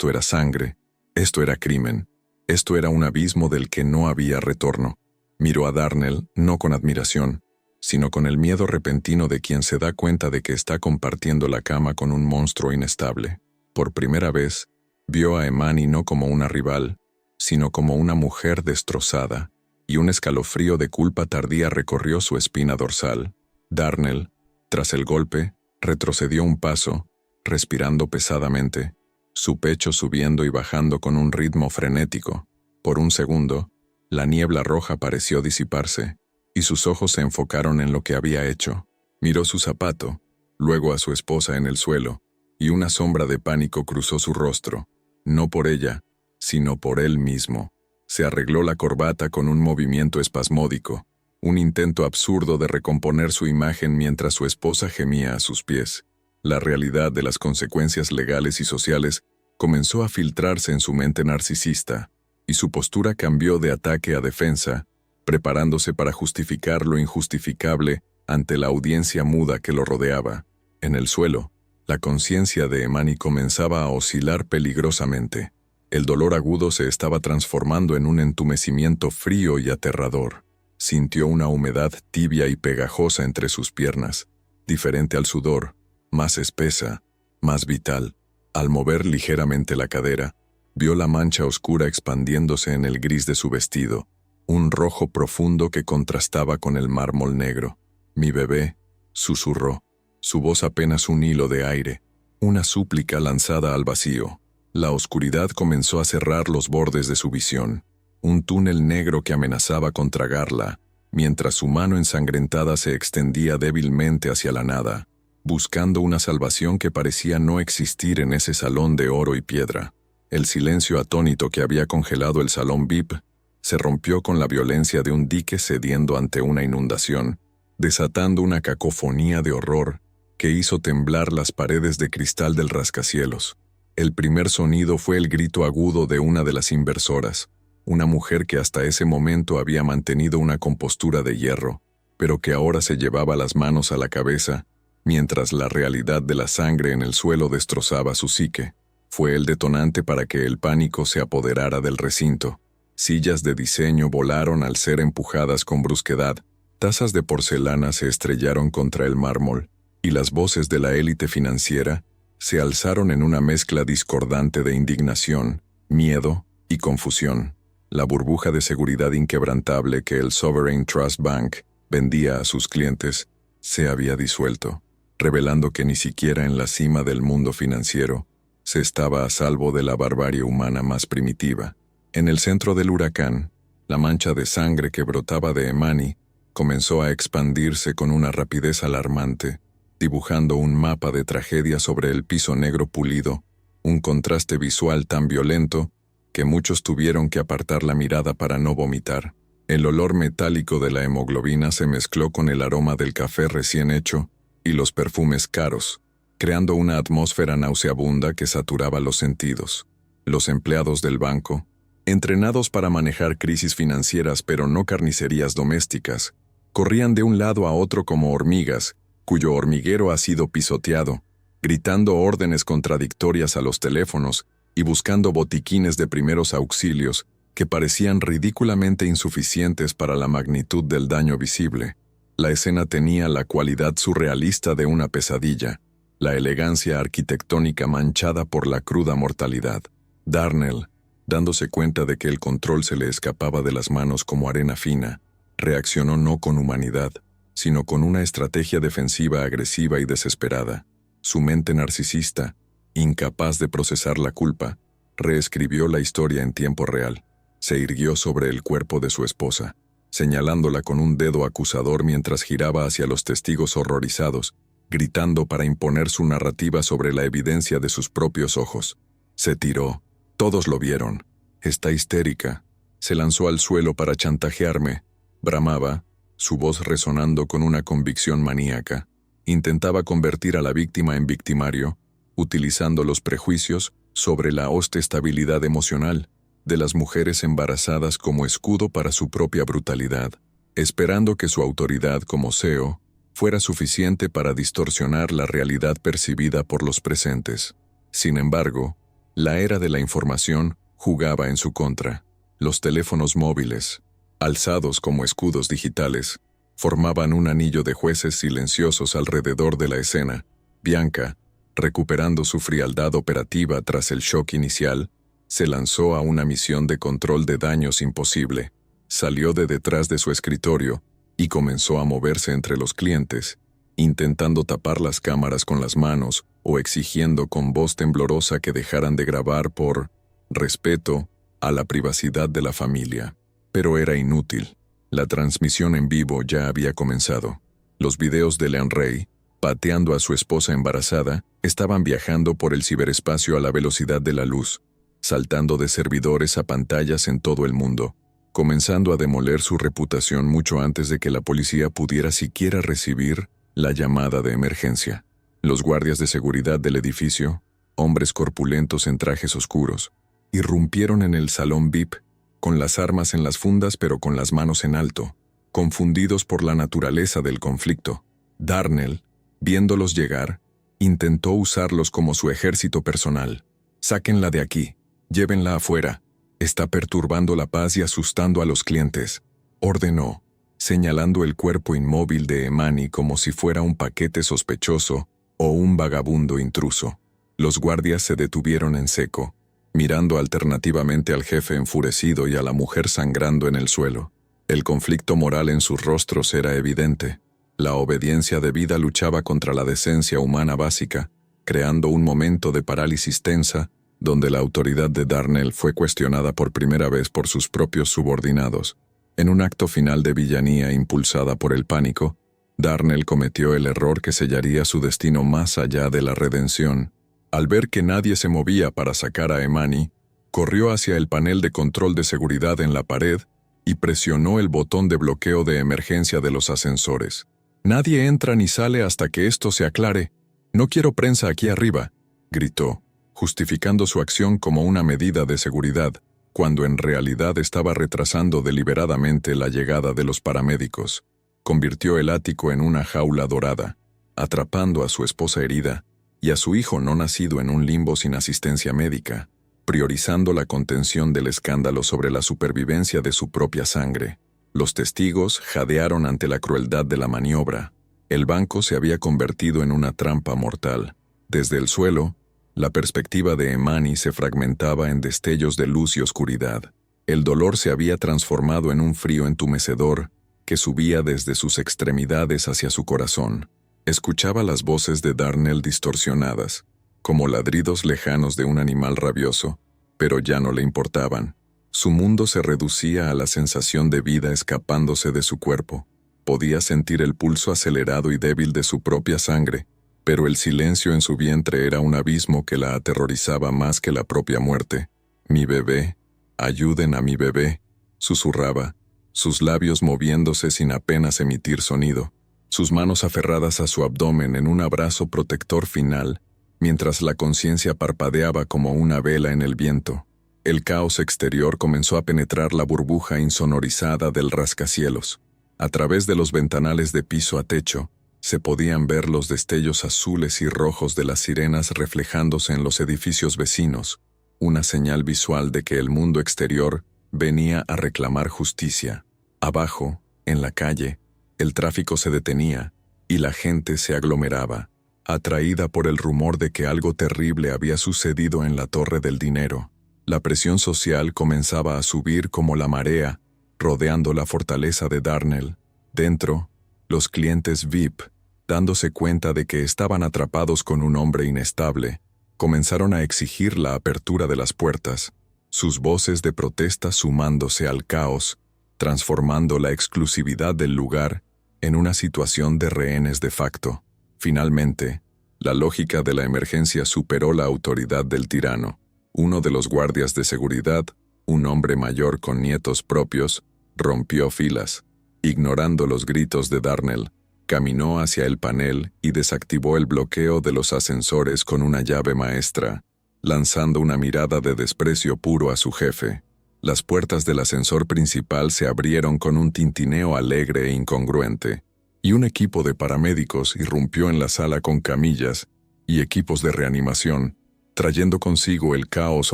era sangre, esto era crimen, esto era un abismo del que no había retorno. Miró a Darnell no con admiración, sino con el miedo repentino de quien se da cuenta de que está compartiendo la cama con un monstruo inestable. Por primera vez, vio a Emani no como una rival, sino como una mujer destrozada, y un escalofrío de culpa tardía recorrió su espina dorsal. Darnell, tras el golpe, retrocedió un paso, respirando pesadamente, su pecho subiendo y bajando con un ritmo frenético. Por un segundo, la niebla roja pareció disiparse, y sus ojos se enfocaron en lo que había hecho. Miró su zapato, luego a su esposa en el suelo, y una sombra de pánico cruzó su rostro, no por ella, sino por él mismo. Se arregló la corbata con un movimiento espasmódico, un intento absurdo de recomponer su imagen mientras su esposa gemía a sus pies. La realidad de las consecuencias legales y sociales comenzó a filtrarse en su mente narcisista, y su postura cambió de ataque a defensa, preparándose para justificar lo injustificable ante la audiencia muda que lo rodeaba. En el suelo, la conciencia de Emani comenzaba a oscilar peligrosamente. El dolor agudo se estaba transformando en un entumecimiento frío y aterrador. Sintió una humedad tibia y pegajosa entre sus piernas, diferente al sudor, más espesa, más vital. Al mover ligeramente la cadera, vio la mancha oscura expandiéndose en el gris de su vestido, un rojo profundo que contrastaba con el mármol negro. «Mi bebé», susurró, su voz apenas un hilo de aire, una súplica lanzada al vacío. La oscuridad comenzó a cerrar los bordes de su visión, un túnel negro que amenazaba con tragarla, mientras su mano ensangrentada se extendía débilmente hacia la nada, buscando una salvación que parecía no existir en ese salón de oro y piedra. El silencio atónito que había congelado el salón VIP se rompió con la violencia de un dique cediendo ante una inundación, desatando una cacofonía de horror que hizo temblar las paredes de cristal del rascacielos. El primer sonido fue el grito agudo de una de las inversoras, una mujer que hasta ese momento había mantenido una compostura de hierro, pero que ahora se llevaba las manos a la cabeza, mientras la realidad de la sangre en el suelo destrozaba su psique. fue el detonante para que el pánico se apoderara del recinto. Sillas de diseño volaron al ser empujadas con brusquedad, tazas de porcelana se estrellaron contra el mármol, y las voces de la élite financiera se alzaron en una mezcla discordante de indignación, miedo y confusión. La burbuja de seguridad inquebrantable que el Sovereign Trust Bank vendía a sus clientes se había disuelto, revelando que ni siquiera en la cima del mundo financiero se estaba a salvo de la barbarie humana más primitiva. En el centro del huracán, la mancha de sangre que brotaba de Emani comenzó a expandirse con una rapidez alarmante, dibujando un mapa de tragedia sobre el piso negro pulido, un contraste visual tan violento que muchos tuvieron que apartar la mirada para no vomitar. El olor metálico de la hemoglobina se mezcló con el aroma del café recién hecho y los perfumes caros, creando una atmósfera nauseabunda que saturaba los sentidos. Los empleados del banco, entrenados para manejar crisis financieras pero no carnicerías domésticas, corrían de un lado a otro como hormigas, cuyo hormiguero ha sido pisoteado, gritando órdenes contradictorias a los teléfonos y buscando botiquines de primeros auxilios que parecían ridículamente insuficientes para la magnitud del daño visible. La escena tenía la cualidad surrealista de una pesadilla, la elegancia arquitectónica manchada por la cruda mortalidad. Darnell, dándose cuenta de que el control se le escapaba de las manos como arena fina, reaccionó no con humanidad, sino con una estrategia defensiva agresiva y desesperada. Su mente narcisista, incapaz de procesar la culpa, reescribió la historia en tiempo real. Se irguió sobre el cuerpo de su esposa, señalándola con un dedo acusador mientras giraba hacia los testigos horrorizados, gritando para imponer su narrativa sobre la evidencia de sus propios ojos. Se tiró. Todos lo vieron. Está histérica. Se lanzó al suelo para chantajearme. Bramaba, su voz resonando con una convicción maníaca. Intentaba convertir a la víctima en victimario, utilizando los prejuicios sobre la hoste estabilidad emocional de las mujeres embarazadas como escudo para su propia brutalidad, esperando que su autoridad como CEO fuera suficiente para distorsionar la realidad percibida por los presentes. Sin embargo, la era de la información jugaba en su contra. Los teléfonos móviles, alzados como escudos digitales, formaban un anillo de jueces silenciosos alrededor de la escena. Bianca, recuperando su frialdad operativa tras el shock inicial, se lanzó a una misión de control de daños imposible. Salió de detrás de su escritorio y comenzó a moverse entre los clientes, intentando tapar las cámaras con las manos o exigiendo con voz temblorosa que dejaran de grabar por respeto a la privacidad de la familia. Pero era inútil. La transmisión en vivo ya había comenzado. Los videos de Leon Rey, pateando a su esposa embarazada, estaban viajando por el ciberespacio a la velocidad de la luz, saltando de servidores a pantallas en todo el mundo, comenzando a demoler su reputación mucho antes de que la policía pudiera siquiera recibir la llamada de emergencia. Los guardias de seguridad del edificio, hombres corpulentos en trajes oscuros, irrumpieron en el salón VIP, con las armas en las fundas pero con las manos en alto, confundidos por la naturaleza del conflicto. Darnell, viéndolos llegar, intentó usarlos como su ejército personal. «Sáquenla de aquí, llévenla afuera. Está perturbando la paz y asustando a los clientes», ordenó, señalando el cuerpo inmóvil de Emani como si fuera un paquete sospechoso o un vagabundo intruso. Los guardias se detuvieron en seco, mirando alternativamente al jefe enfurecido y a la mujer sangrando en el suelo. El conflicto moral en sus rostros era evidente. La obediencia debida luchaba contra la decencia humana básica, creando un momento de parálisis tensa, donde la autoridad de Darnell fue cuestionada por primera vez por sus propios subordinados. En un acto final de villanía impulsada por el pánico, Darnell cometió el error que sellaría su destino más allá de la redención. Al ver que nadie se movía para sacar a Emani, corrió hacia el panel de control de seguridad en la pared y presionó el botón de bloqueo de emergencia de los ascensores. «Nadie entra ni sale hasta que esto se aclare. No quiero prensa aquí arriba», gritó, justificando su acción como una medida de seguridad, cuando en realidad estaba retrasando deliberadamente la llegada de los paramédicos. Convirtió el ático en una jaula dorada, atrapando a su esposa herida, y a su hijo no nacido en un limbo sin asistencia médica, priorizando la contención del escándalo sobre la supervivencia de su propia sangre. Los testigos jadearon ante la crueldad de la maniobra. El banco se había convertido en una trampa mortal. Desde el suelo, la perspectiva de Emani se fragmentaba en destellos de luz y oscuridad. El dolor se había transformado en un frío entumecedor que subía desde sus extremidades hacia su corazón. Escuchaba las voces de Darnell distorsionadas, como ladridos lejanos de un animal rabioso, pero ya no le importaban. Su mundo se reducía a la sensación de vida escapándose de su cuerpo. Podía sentir el pulso acelerado y débil de su propia sangre, pero el silencio en su vientre era un abismo que la aterrorizaba más que la propia muerte. «Mi bebé, ayuden a mi bebé», susurraba, sus labios moviéndose sin apenas emitir sonido, sus manos aferradas a su abdomen en un abrazo protector final, mientras la conciencia parpadeaba como una vela en el viento. El caos exterior comenzó a penetrar la burbuja insonorizada del rascacielos. A través de los ventanales de piso a techo, se podían ver los destellos azules y rojos de las sirenas reflejándose en los edificios vecinos, una señal visual de que el mundo exterior venía a reclamar justicia. Abajo, en la calle, el tráfico se detenía y la gente se aglomeraba, atraída por el rumor de que algo terrible había sucedido en la Torre del Dinero. La presión social comenzaba a subir como la marea, rodeando la fortaleza de Darnell. Dentro, los clientes VIP, dándose cuenta de que estaban atrapados con un hombre inestable, comenzaron a exigir la apertura de las puertas, sus voces de protesta sumándose al caos, transformando la exclusividad del lugar en una situación de rehenes de facto. Finalmente, la lógica de la emergencia superó la autoridad del tirano. Uno de los guardias de seguridad, un hombre mayor con nietos propios, rompió filas. Ignorando los gritos de Darnell, caminó hacia el panel y desactivó el bloqueo de los ascensores con una llave maestra, lanzando una mirada de desprecio puro a su jefe. Las puertas del ascensor principal se abrieron con un tintineo alegre e incongruente, y un equipo de paramédicos irrumpió en la sala con camillas y equipos de reanimación, trayendo consigo el caos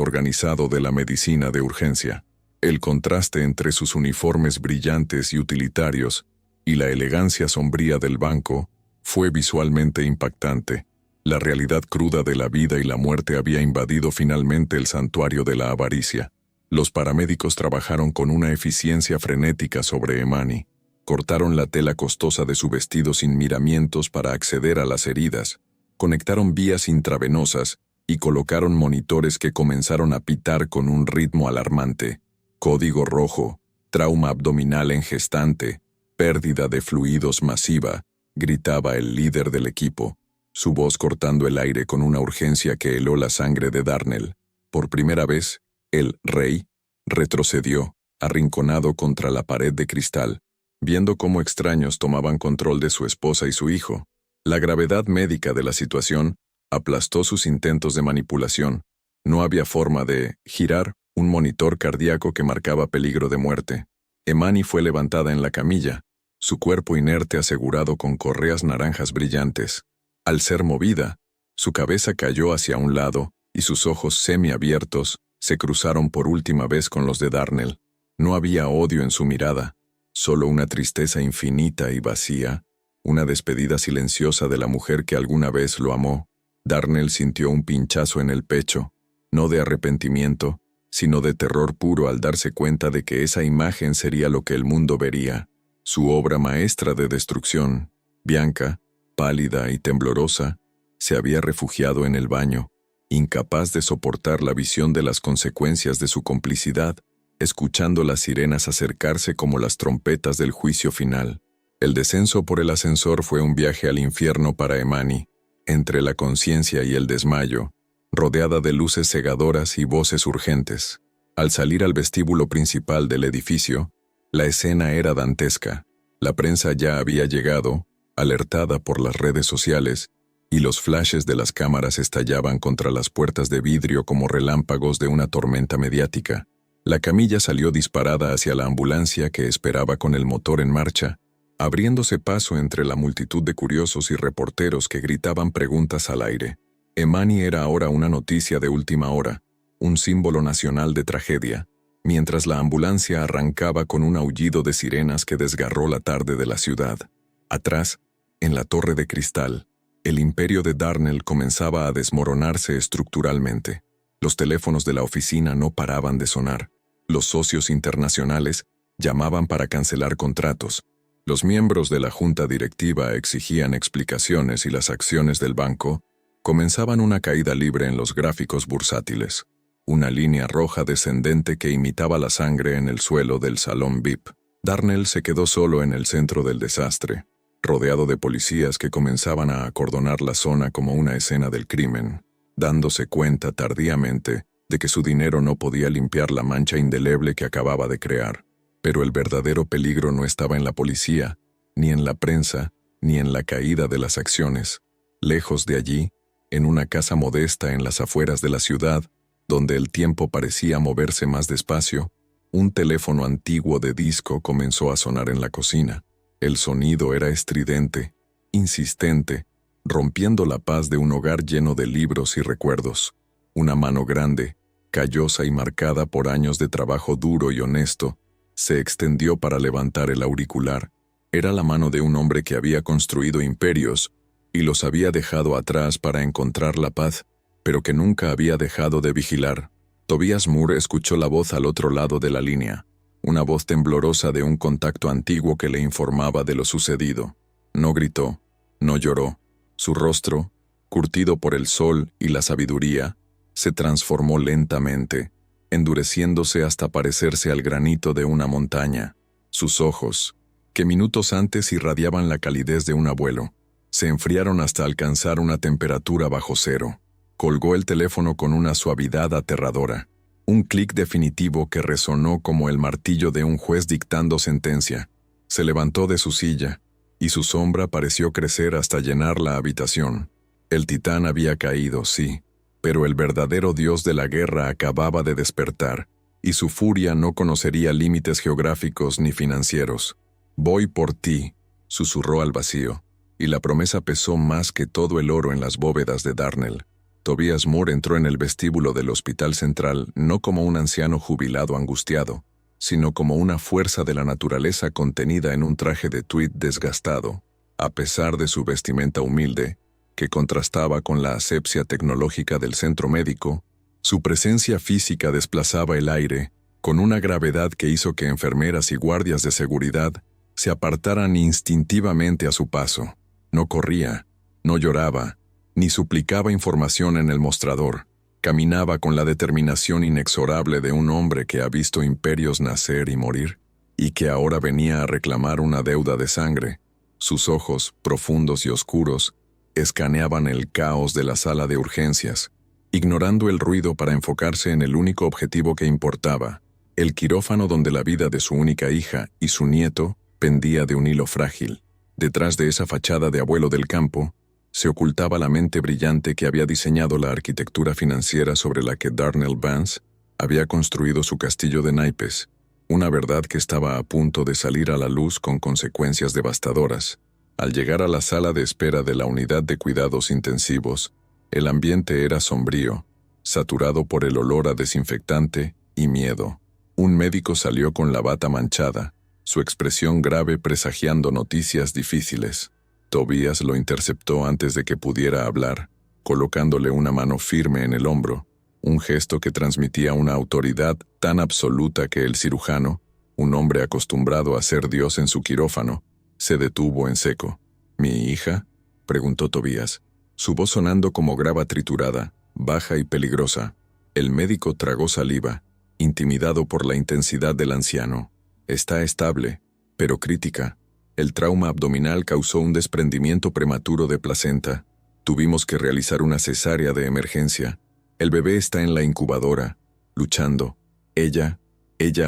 organizado de la medicina de urgencia. El contraste entre sus uniformes brillantes y utilitarios y la elegancia sombría del banco fue visualmente impactante. La realidad cruda de la vida y la muerte había invadido finalmente el santuario de la avaricia. Los paramédicos trabajaron con una eficiencia frenética sobre Emani. Cortaron la tela costosa de su vestido sin miramientos para acceder a las heridas, conectaron vías intravenosas y colocaron monitores que comenzaron a pitar con un ritmo alarmante. Código rojo, trauma abdominal en gestante, pérdida de fluidos masiva, gritaba el líder del equipo, su voz cortando el aire con una urgencia que heló la sangre de Darnell. Por primera vez, el rey retrocedió, arrinconado contra la pared de cristal, viendo cómo extraños tomaban control de su esposa y su hijo. La gravedad médica de la situación aplastó sus intentos de manipulación. No había forma de girar un monitor cardíaco que marcaba peligro de muerte. Emani fue levantada en la camilla, su cuerpo inerte asegurado con correas naranjas brillantes. Al ser movida, su cabeza cayó hacia un lado y sus ojos semiabiertos se cruzaron por última vez con los de Darnell. No había odio en su mirada, solo una tristeza infinita y vacía, una despedida silenciosa de la mujer que alguna vez lo amó. Darnell sintió un pinchazo en el pecho, no de arrepentimiento, sino de terror puro al darse cuenta de que esa imagen sería lo que el mundo vería, su obra maestra de destrucción. Bianca, pálida y temblorosa, se había refugiado en el baño, incapaz de soportar la visión de las consecuencias de su complicidad, escuchando las sirenas acercarse como las trompetas del juicio final. El descenso por el ascensor fue un viaje al infierno para Emani, entre la conciencia y el desmayo, rodeada de luces cegadoras y voces urgentes. Al salir al vestíbulo principal del edificio, la escena era dantesca. La prensa ya había llegado, alertada por las redes sociales, y los flashes de las cámaras estallaban contra las puertas de vidrio como relámpagos de una tormenta mediática. La camilla salió disparada hacia la ambulancia que esperaba con el motor en marcha, abriéndose paso entre la multitud de curiosos y reporteros que gritaban preguntas al aire. Emani era ahora una noticia de última hora, un símbolo nacional de tragedia, mientras la ambulancia arrancaba con un aullido de sirenas que desgarró la tarde de la ciudad. Atrás, en la torre de cristal, el imperio de Darnell comenzaba a desmoronarse estructuralmente. Los teléfonos de la oficina no paraban de sonar. Los socios internacionales llamaban para cancelar contratos. Los miembros de la junta directiva exigían explicaciones y las acciones del banco comenzaban una caída libre en los gráficos bursátiles, una línea roja descendente que imitaba la sangre en el suelo del salón VIP. Darnell se quedó solo en el centro del desastre, rodeado de policías que comenzaban a acordonar la zona como una escena del crimen, dándose cuenta tardíamente de que su dinero no podía limpiar la mancha indeleble que acababa de crear. Pero el verdadero peligro no estaba en la policía, ni en la prensa, ni en la caída de las acciones. Lejos de allí, en una casa modesta en las afueras de la ciudad, donde el tiempo parecía moverse más despacio, un teléfono antiguo de disco comenzó a sonar en la cocina. El sonido era estridente, insistente, rompiendo la paz de un hogar lleno de libros y recuerdos. Una mano grande, callosa y marcada por años de trabajo duro y honesto, se extendió para levantar el auricular. Era la mano de un hombre que había construido imperios y los había dejado atrás para encontrar la paz, pero que nunca había dejado de vigilar. Tobias Moore escuchó la voz al otro lado de la línea, una voz temblorosa de un contacto antiguo que le informaba de lo sucedido. No gritó, no lloró. Su rostro, curtido por el sol y la sabiduría, se transformó lentamente, endureciéndose hasta parecerse al granito de una montaña. Sus ojos, que minutos antes irradiaban la calidez de un abuelo, se enfriaron hasta alcanzar una temperatura bajo cero. Colgó el teléfono con una suavidad aterradora, un clic definitivo que resonó como el martillo de un juez dictando sentencia. Se levantó de su silla, y su sombra pareció crecer hasta llenar la habitación. El titán había caído, sí, pero el verdadero dios de la guerra acababa de despertar, y su furia no conocería límites geográficos ni financieros. «Voy por ti», susurró al vacío, y la promesa pesó más que todo el oro en las bóvedas de Darnell. Tobias Moore entró en el vestíbulo del Hospital Central no como un anciano jubilado angustiado, sino como una fuerza de la naturaleza contenida en un traje de tweed desgastado, a pesar de su vestimenta humilde, que contrastaba con la asepsia tecnológica del centro médico. Su presencia física desplazaba el aire, con una gravedad que hizo que enfermeras y guardias de seguridad se apartaran instintivamente a su paso. No corría, no lloraba, ni suplicaba información en el mostrador. Caminaba con la determinación inexorable de un hombre que ha visto imperios nacer y morir, y que ahora venía a reclamar una deuda de sangre. Sus ojos, profundos y oscuros, escaneaban el caos de la sala de urgencias, ignorando el ruido para enfocarse en el único objetivo que importaba, el quirófano donde la vida de su única hija y su nieto pendía de un hilo frágil. Detrás de esa fachada de abuelo del campo, se ocultaba la mente brillante que había diseñado la arquitectura financiera sobre la que Darnell Vance había construido su castillo de naipes, una verdad que estaba a punto de salir a la luz con consecuencias devastadoras. Al llegar a la sala de espera de la unidad de cuidados intensivos, el ambiente era sombrío, saturado por el olor a desinfectante y miedo. Un médico salió con la bata manchada, su expresión grave presagiando noticias difíciles. Tobias lo interceptó antes de que pudiera hablar, colocándole una mano firme en el hombro, un gesto que transmitía una autoridad tan absoluta que el cirujano, un hombre acostumbrado a ser Dios en su quirófano, se detuvo en seco. «¿Mi hija?», preguntó Tobias, su voz sonando como grava triturada, baja y peligrosa. El médico tragó saliva, intimidado por la intensidad del anciano. «Está estable, pero crítica. El trauma abdominal causó un desprendimiento prematuro de placenta. Tuvimos que realizar una cesárea de emergencia. El bebé está en la incubadora, luchando. Ella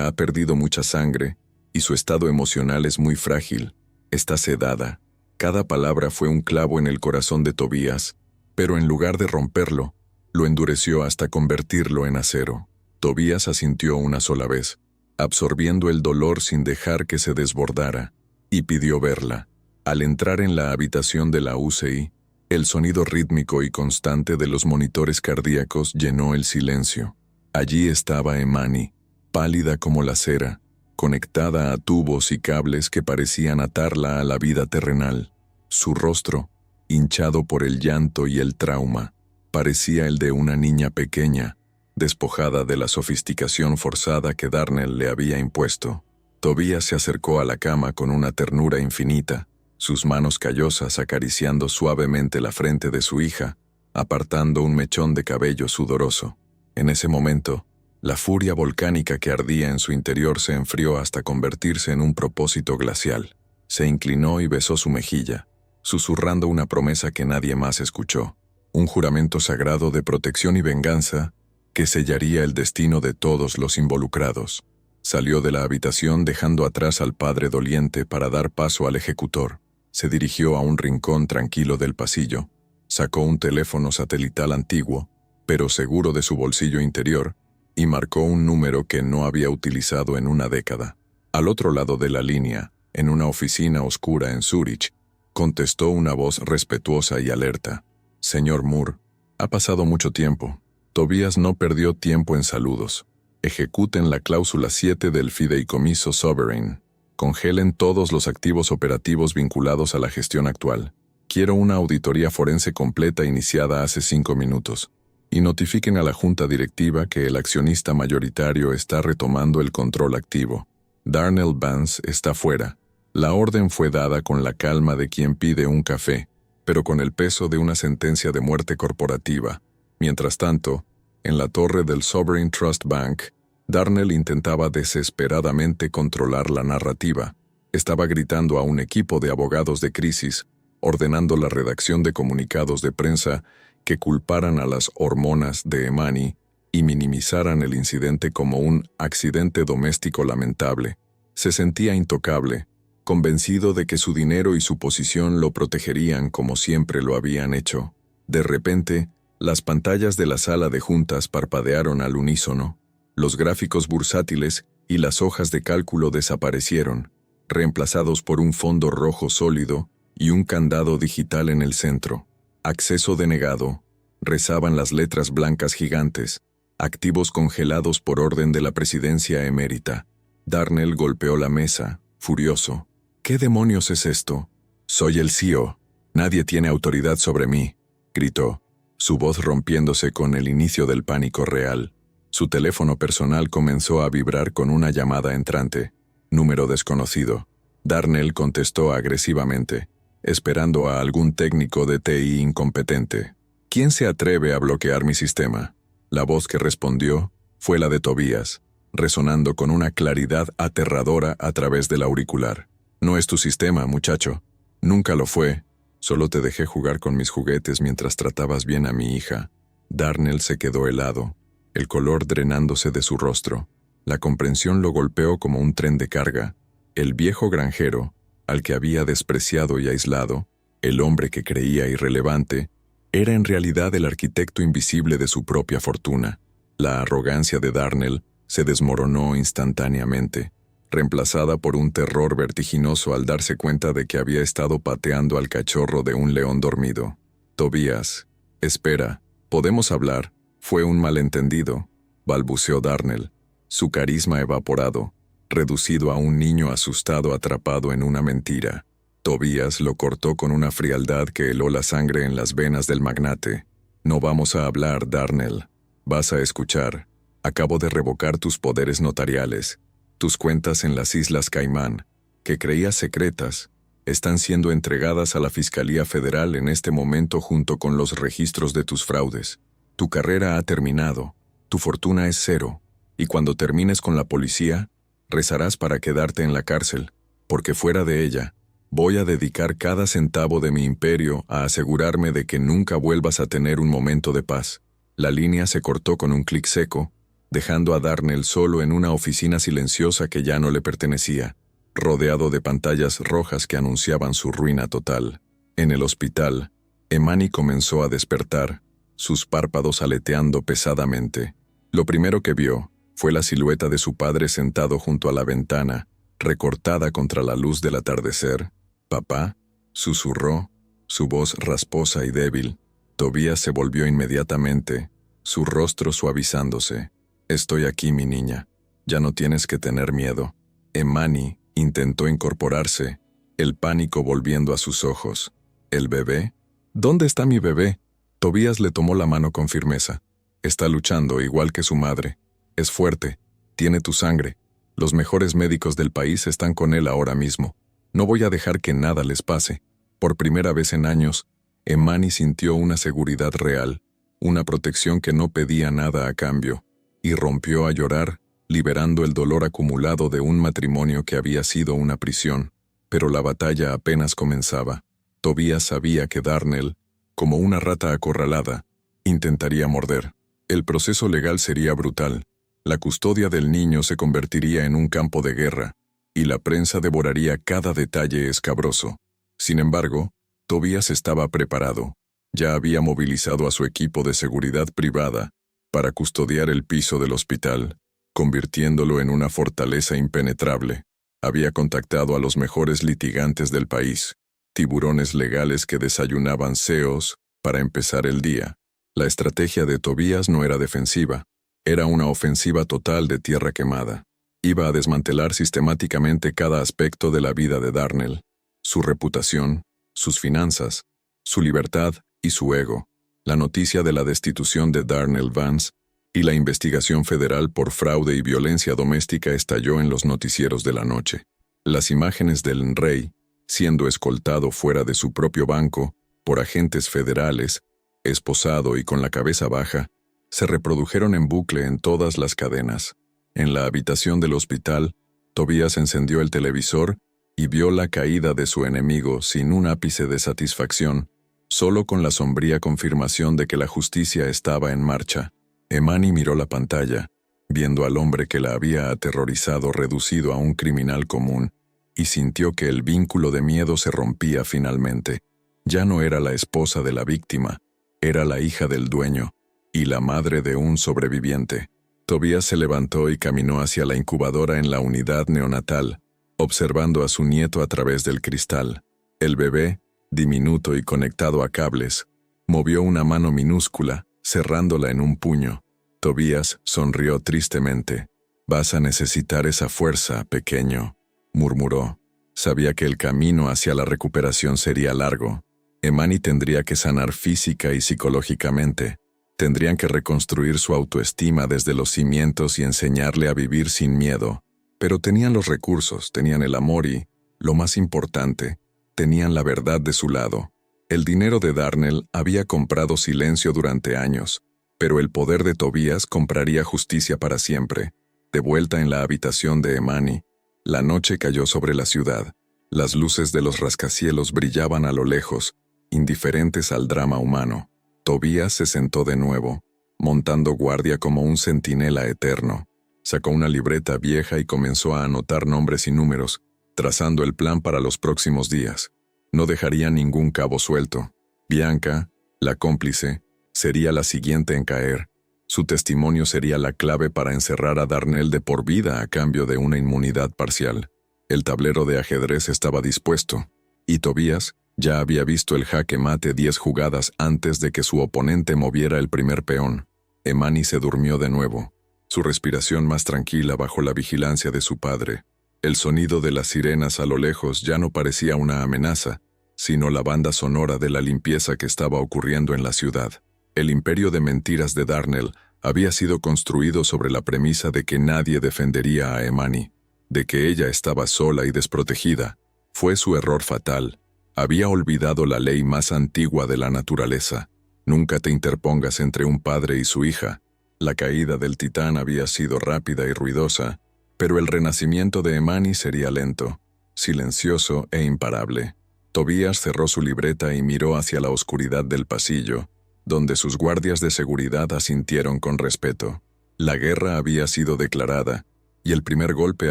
ha perdido mucha sangre, y su estado emocional es muy frágil. Está sedada». Cada palabra fue un clavo en el corazón de Tobias, pero en lugar de romperlo, lo endureció hasta convertirlo en acero. Tobias asintió una sola vez, absorbiendo el dolor sin dejar que se desbordara, y pidió verla. Al entrar en la habitación de la UCI, El sonido rítmico y constante de los monitores cardíacos llenó el silencio. Allí estaba Emani, pálida como la cera, conectada a tubos y cables que parecían atarla a la vida terrenal. Su rostro, hinchado por el llanto y el trauma, parecía el de una niña pequeña, despojada de la sofisticación forzada que Darnell le había impuesto. Tobias se acercó a la cama con una ternura infinita, sus manos callosas acariciando suavemente la frente de su hija, apartando un mechón de cabello sudoroso. En ese momento, la furia volcánica que ardía en su interior se enfrió hasta convertirse en un propósito glacial. Se inclinó y besó su mejilla, susurrando una promesa que nadie más escuchó, un juramento sagrado de protección y venganza que sellaría el destino de todos los involucrados. Salió de la habitación dejando atrás al padre doliente para dar paso al ejecutor. Se dirigió a un rincón tranquilo del pasillo, sacó un teléfono satelital antiguo, pero seguro de su bolsillo interior, y marcó un número que no había utilizado en una década. Al otro lado de la línea, en una oficina oscura en Zúrich, contestó una voz respetuosa y alerta. «Señor Moore, ha pasado mucho tiempo». Tobias no perdió tiempo en saludos. «Ejecuten la cláusula 7 del fideicomiso Sovereign. Congelen todos los activos operativos vinculados a la gestión actual. Quiero una auditoría forense completa iniciada hace 5 minutos. Y notifiquen a la junta directiva que el accionista mayoritario está retomando el control activo. Darnell Vance está fuera». La orden fue dada con la calma de quien pide un café, pero con el peso de una sentencia de muerte corporativa. Mientras tanto, en la torre del Sovereign Trust Bank, Darnell intentaba desesperadamente controlar la narrativa. Estaba gritando a un equipo de abogados de crisis, ordenando la redacción de comunicados de prensa que culparan a las hormonas de Emani y minimizaran el incidente como un accidente doméstico lamentable. Se sentía intocable, convencido de que su dinero y su posición lo protegerían como siempre lo habían hecho. De repente, las pantallas de la sala de juntas parpadearon al unísono. Los gráficos bursátiles y las hojas de cálculo desaparecieron, reemplazados por un fondo rojo sólido y un candado digital en el centro. «Acceso denegado», rezaban las letras blancas gigantes. «Activos congelados por orden de la presidencia emérita». Darnell golpeó la mesa, furioso. «¿Qué demonios es esto? Soy el CEO. Nadie tiene autoridad sobre mí», gritó, su voz rompiéndose con el inicio del pánico real. Su teléfono personal comenzó a vibrar con una llamada entrante. Número desconocido. Darnell contestó agresivamente, esperando a algún técnico de TI incompetente. «¿Quién se atreve a bloquear mi sistema?». La voz que respondió fue la de Tobias, resonando con una claridad aterradora a través del auricular. «No es tu sistema, muchacho. Nunca lo fue. Solo te dejé jugar con mis juguetes mientras tratabas bien a mi hija». Darnell se quedó helado, el color drenándose de su rostro. La comprensión lo golpeó como un tren de carga. El viejo granjero, al que había despreciado y aislado, el hombre que creía irrelevante, era en realidad el arquitecto invisible de su propia fortuna. La arrogancia de Darnell se desmoronó instantáneamente, reemplazada por un terror vertiginoso al darse cuenta de que había estado pateando al cachorro de un león dormido. «Tobias, espera, ¿podemos hablar? Fue un malentendido», balbuceó Darnell, su carisma evaporado, reducido a un niño asustado atrapado en una mentira. Tobias lo cortó con una frialdad que heló la sangre en las venas del magnate. «No vamos a hablar, Darnell. Vas a escuchar. Acabo de revocar tus poderes notariales. Tus cuentas en las Islas Caimán, que creías secretas, están siendo entregadas a la Fiscalía Federal en este momento junto con los registros de tus fraudes. Tu carrera ha terminado, tu fortuna es 0, y cuando termines con la policía, rezarás para quedarte en la cárcel, porque fuera de ella, voy a dedicar cada centavo de mi imperio a asegurarme de que nunca vuelvas a tener un momento de paz». La línea se cortó con un clic seco, dejando a Darnell solo en una oficina silenciosa que ya no le pertenecía, rodeado de pantallas rojas que anunciaban su ruina total. En el hospital, Emani comenzó a despertar, sus párpados aleteando pesadamente. Lo primero que vio fue la silueta de su padre sentado junto a la ventana, recortada contra la luz del atardecer. «Papá», susurró, su voz rasposa y débil. Tobías se volvió inmediatamente, su rostro suavizándose. «Estoy aquí, mi niña. Ya no tienes que tener miedo». Emani intentó incorporarse, el pánico volviendo a sus ojos. «¿El bebé? ¿Dónde está mi bebé?» Tobías le tomó la mano con firmeza. «Está luchando, igual que su madre. Es fuerte. Tiene tu sangre. Los mejores médicos del país están con él ahora mismo. No voy a dejar que nada les pase». Por primera vez en años, Emani sintió una seguridad real, una protección que no pedía nada a cambio, y rompió a llorar, liberando el dolor acumulado de un matrimonio que había sido una prisión. Pero la batalla apenas comenzaba. Tobías sabía que Darnell, como una rata acorralada, intentaría morder. El proceso legal sería brutal. La custodia del niño se convertiría en un campo de guerra, y la prensa devoraría cada detalle escabroso. Sin embargo, Tobías estaba preparado. Ya había movilizado a su equipo de seguridad privada para custodiar el piso del hospital, convirtiéndolo en una fortaleza impenetrable. Había contactado a los mejores litigantes del país, tiburones legales que desayunaban CEOs para empezar el día. La estrategia de Tobías no era defensiva, era una ofensiva total de tierra quemada. Iba a desmantelar sistemáticamente cada aspecto de la vida de Darnell, su reputación, sus finanzas, su libertad y su ego. La noticia de la destitución de Darnell Vance y la investigación federal por fraude y violencia doméstica estalló en los noticieros de la noche. Las imágenes del rey, siendo escoltado fuera de su propio banco por agentes federales, esposado y con la cabeza baja, se reprodujeron en bucle en todas las cadenas. En la habitación del hospital, Tobías encendió el televisor y vio la caída de su enemigo sin un ápice de satisfacción, solo con la sombría confirmación de que la justicia estaba en marcha. Emani miró la pantalla, viendo al hombre que la había aterrorizado reducido a un criminal común, y sintió que el vínculo de miedo se rompía finalmente. Ya no era la esposa de la víctima, era la hija del dueño, y la madre de un sobreviviente. Tobías se levantó y caminó hacia la incubadora en la unidad neonatal, observando a su nieto a través del cristal. El bebé, diminuto y conectado a cables, movió una mano minúscula, cerrándola en un puño. Tobías sonrió tristemente. «Vas a necesitar esa fuerza, pequeño», murmuró. Sabía que el camino hacia la recuperación sería largo. Emani tendría que sanar física y psicológicamente. Tendrían que reconstruir su autoestima desde los cimientos y enseñarle a vivir sin miedo. Pero tenían los recursos, tenían el amor y, lo más importante, tenían la verdad de su lado. El dinero de Darnell había comprado silencio durante años, pero el poder de Tobías compraría justicia para siempre. De vuelta en la habitación de Emani, la noche cayó sobre la ciudad. Las luces de los rascacielos brillaban a lo lejos, indiferentes al drama humano. Tobías se sentó de nuevo, montando guardia como un centinela eterno. Sacó una libreta vieja y comenzó a anotar nombres y números, trazando el plan para los próximos días. No dejaría ningún cabo suelto. Bianca, la cómplice, sería la siguiente en caer. Su testimonio sería la clave para encerrar a Darnell de por vida a cambio de una inmunidad parcial. El tablero de ajedrez estaba dispuesto, y Tobías ya había visto el jaque mate 10 jugadas antes de que su oponente moviera el primer peón. Emani se durmió de nuevo, su respiración más tranquila bajo la vigilancia de su padre. El sonido de las sirenas a lo lejos ya no parecía una amenaza, sino la banda sonora de la limpieza que estaba ocurriendo en la ciudad. El imperio de mentiras de Darnell había sido construido sobre la premisa de que nadie defendería a Emani, de que ella estaba sola y desprotegida. Fue su error fatal. Había olvidado la ley más antigua de la naturaleza. Nunca te interpongas entre un padre y su hija. La caída del titán había sido rápida y ruidosa, pero el renacimiento de Emani sería lento, silencioso e imparable. Tobías cerró su libreta y miró hacia la oscuridad del pasillo, donde sus guardias de seguridad asintieron con respeto. La guerra había sido declarada, y el primer golpe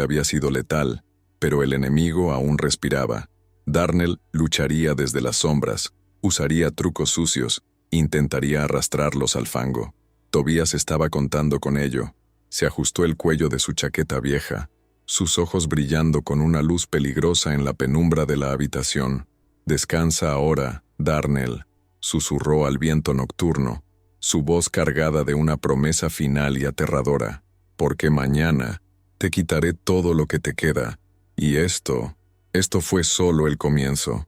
había sido letal, pero el enemigo aún respiraba. Darnell lucharía desde las sombras, usaría trucos sucios, intentaría arrastrarlos al fango. Tobías estaba contando con ello. Se ajustó el cuello de su chaqueta vieja, sus ojos brillando con una luz peligrosa en la penumbra de la habitación. «Descansa ahora», Darnell, susurró al viento nocturno, su voz cargada de una promesa final y aterradora, porque mañana te quitaré todo lo que te queda, y esto fue solo el comienzo.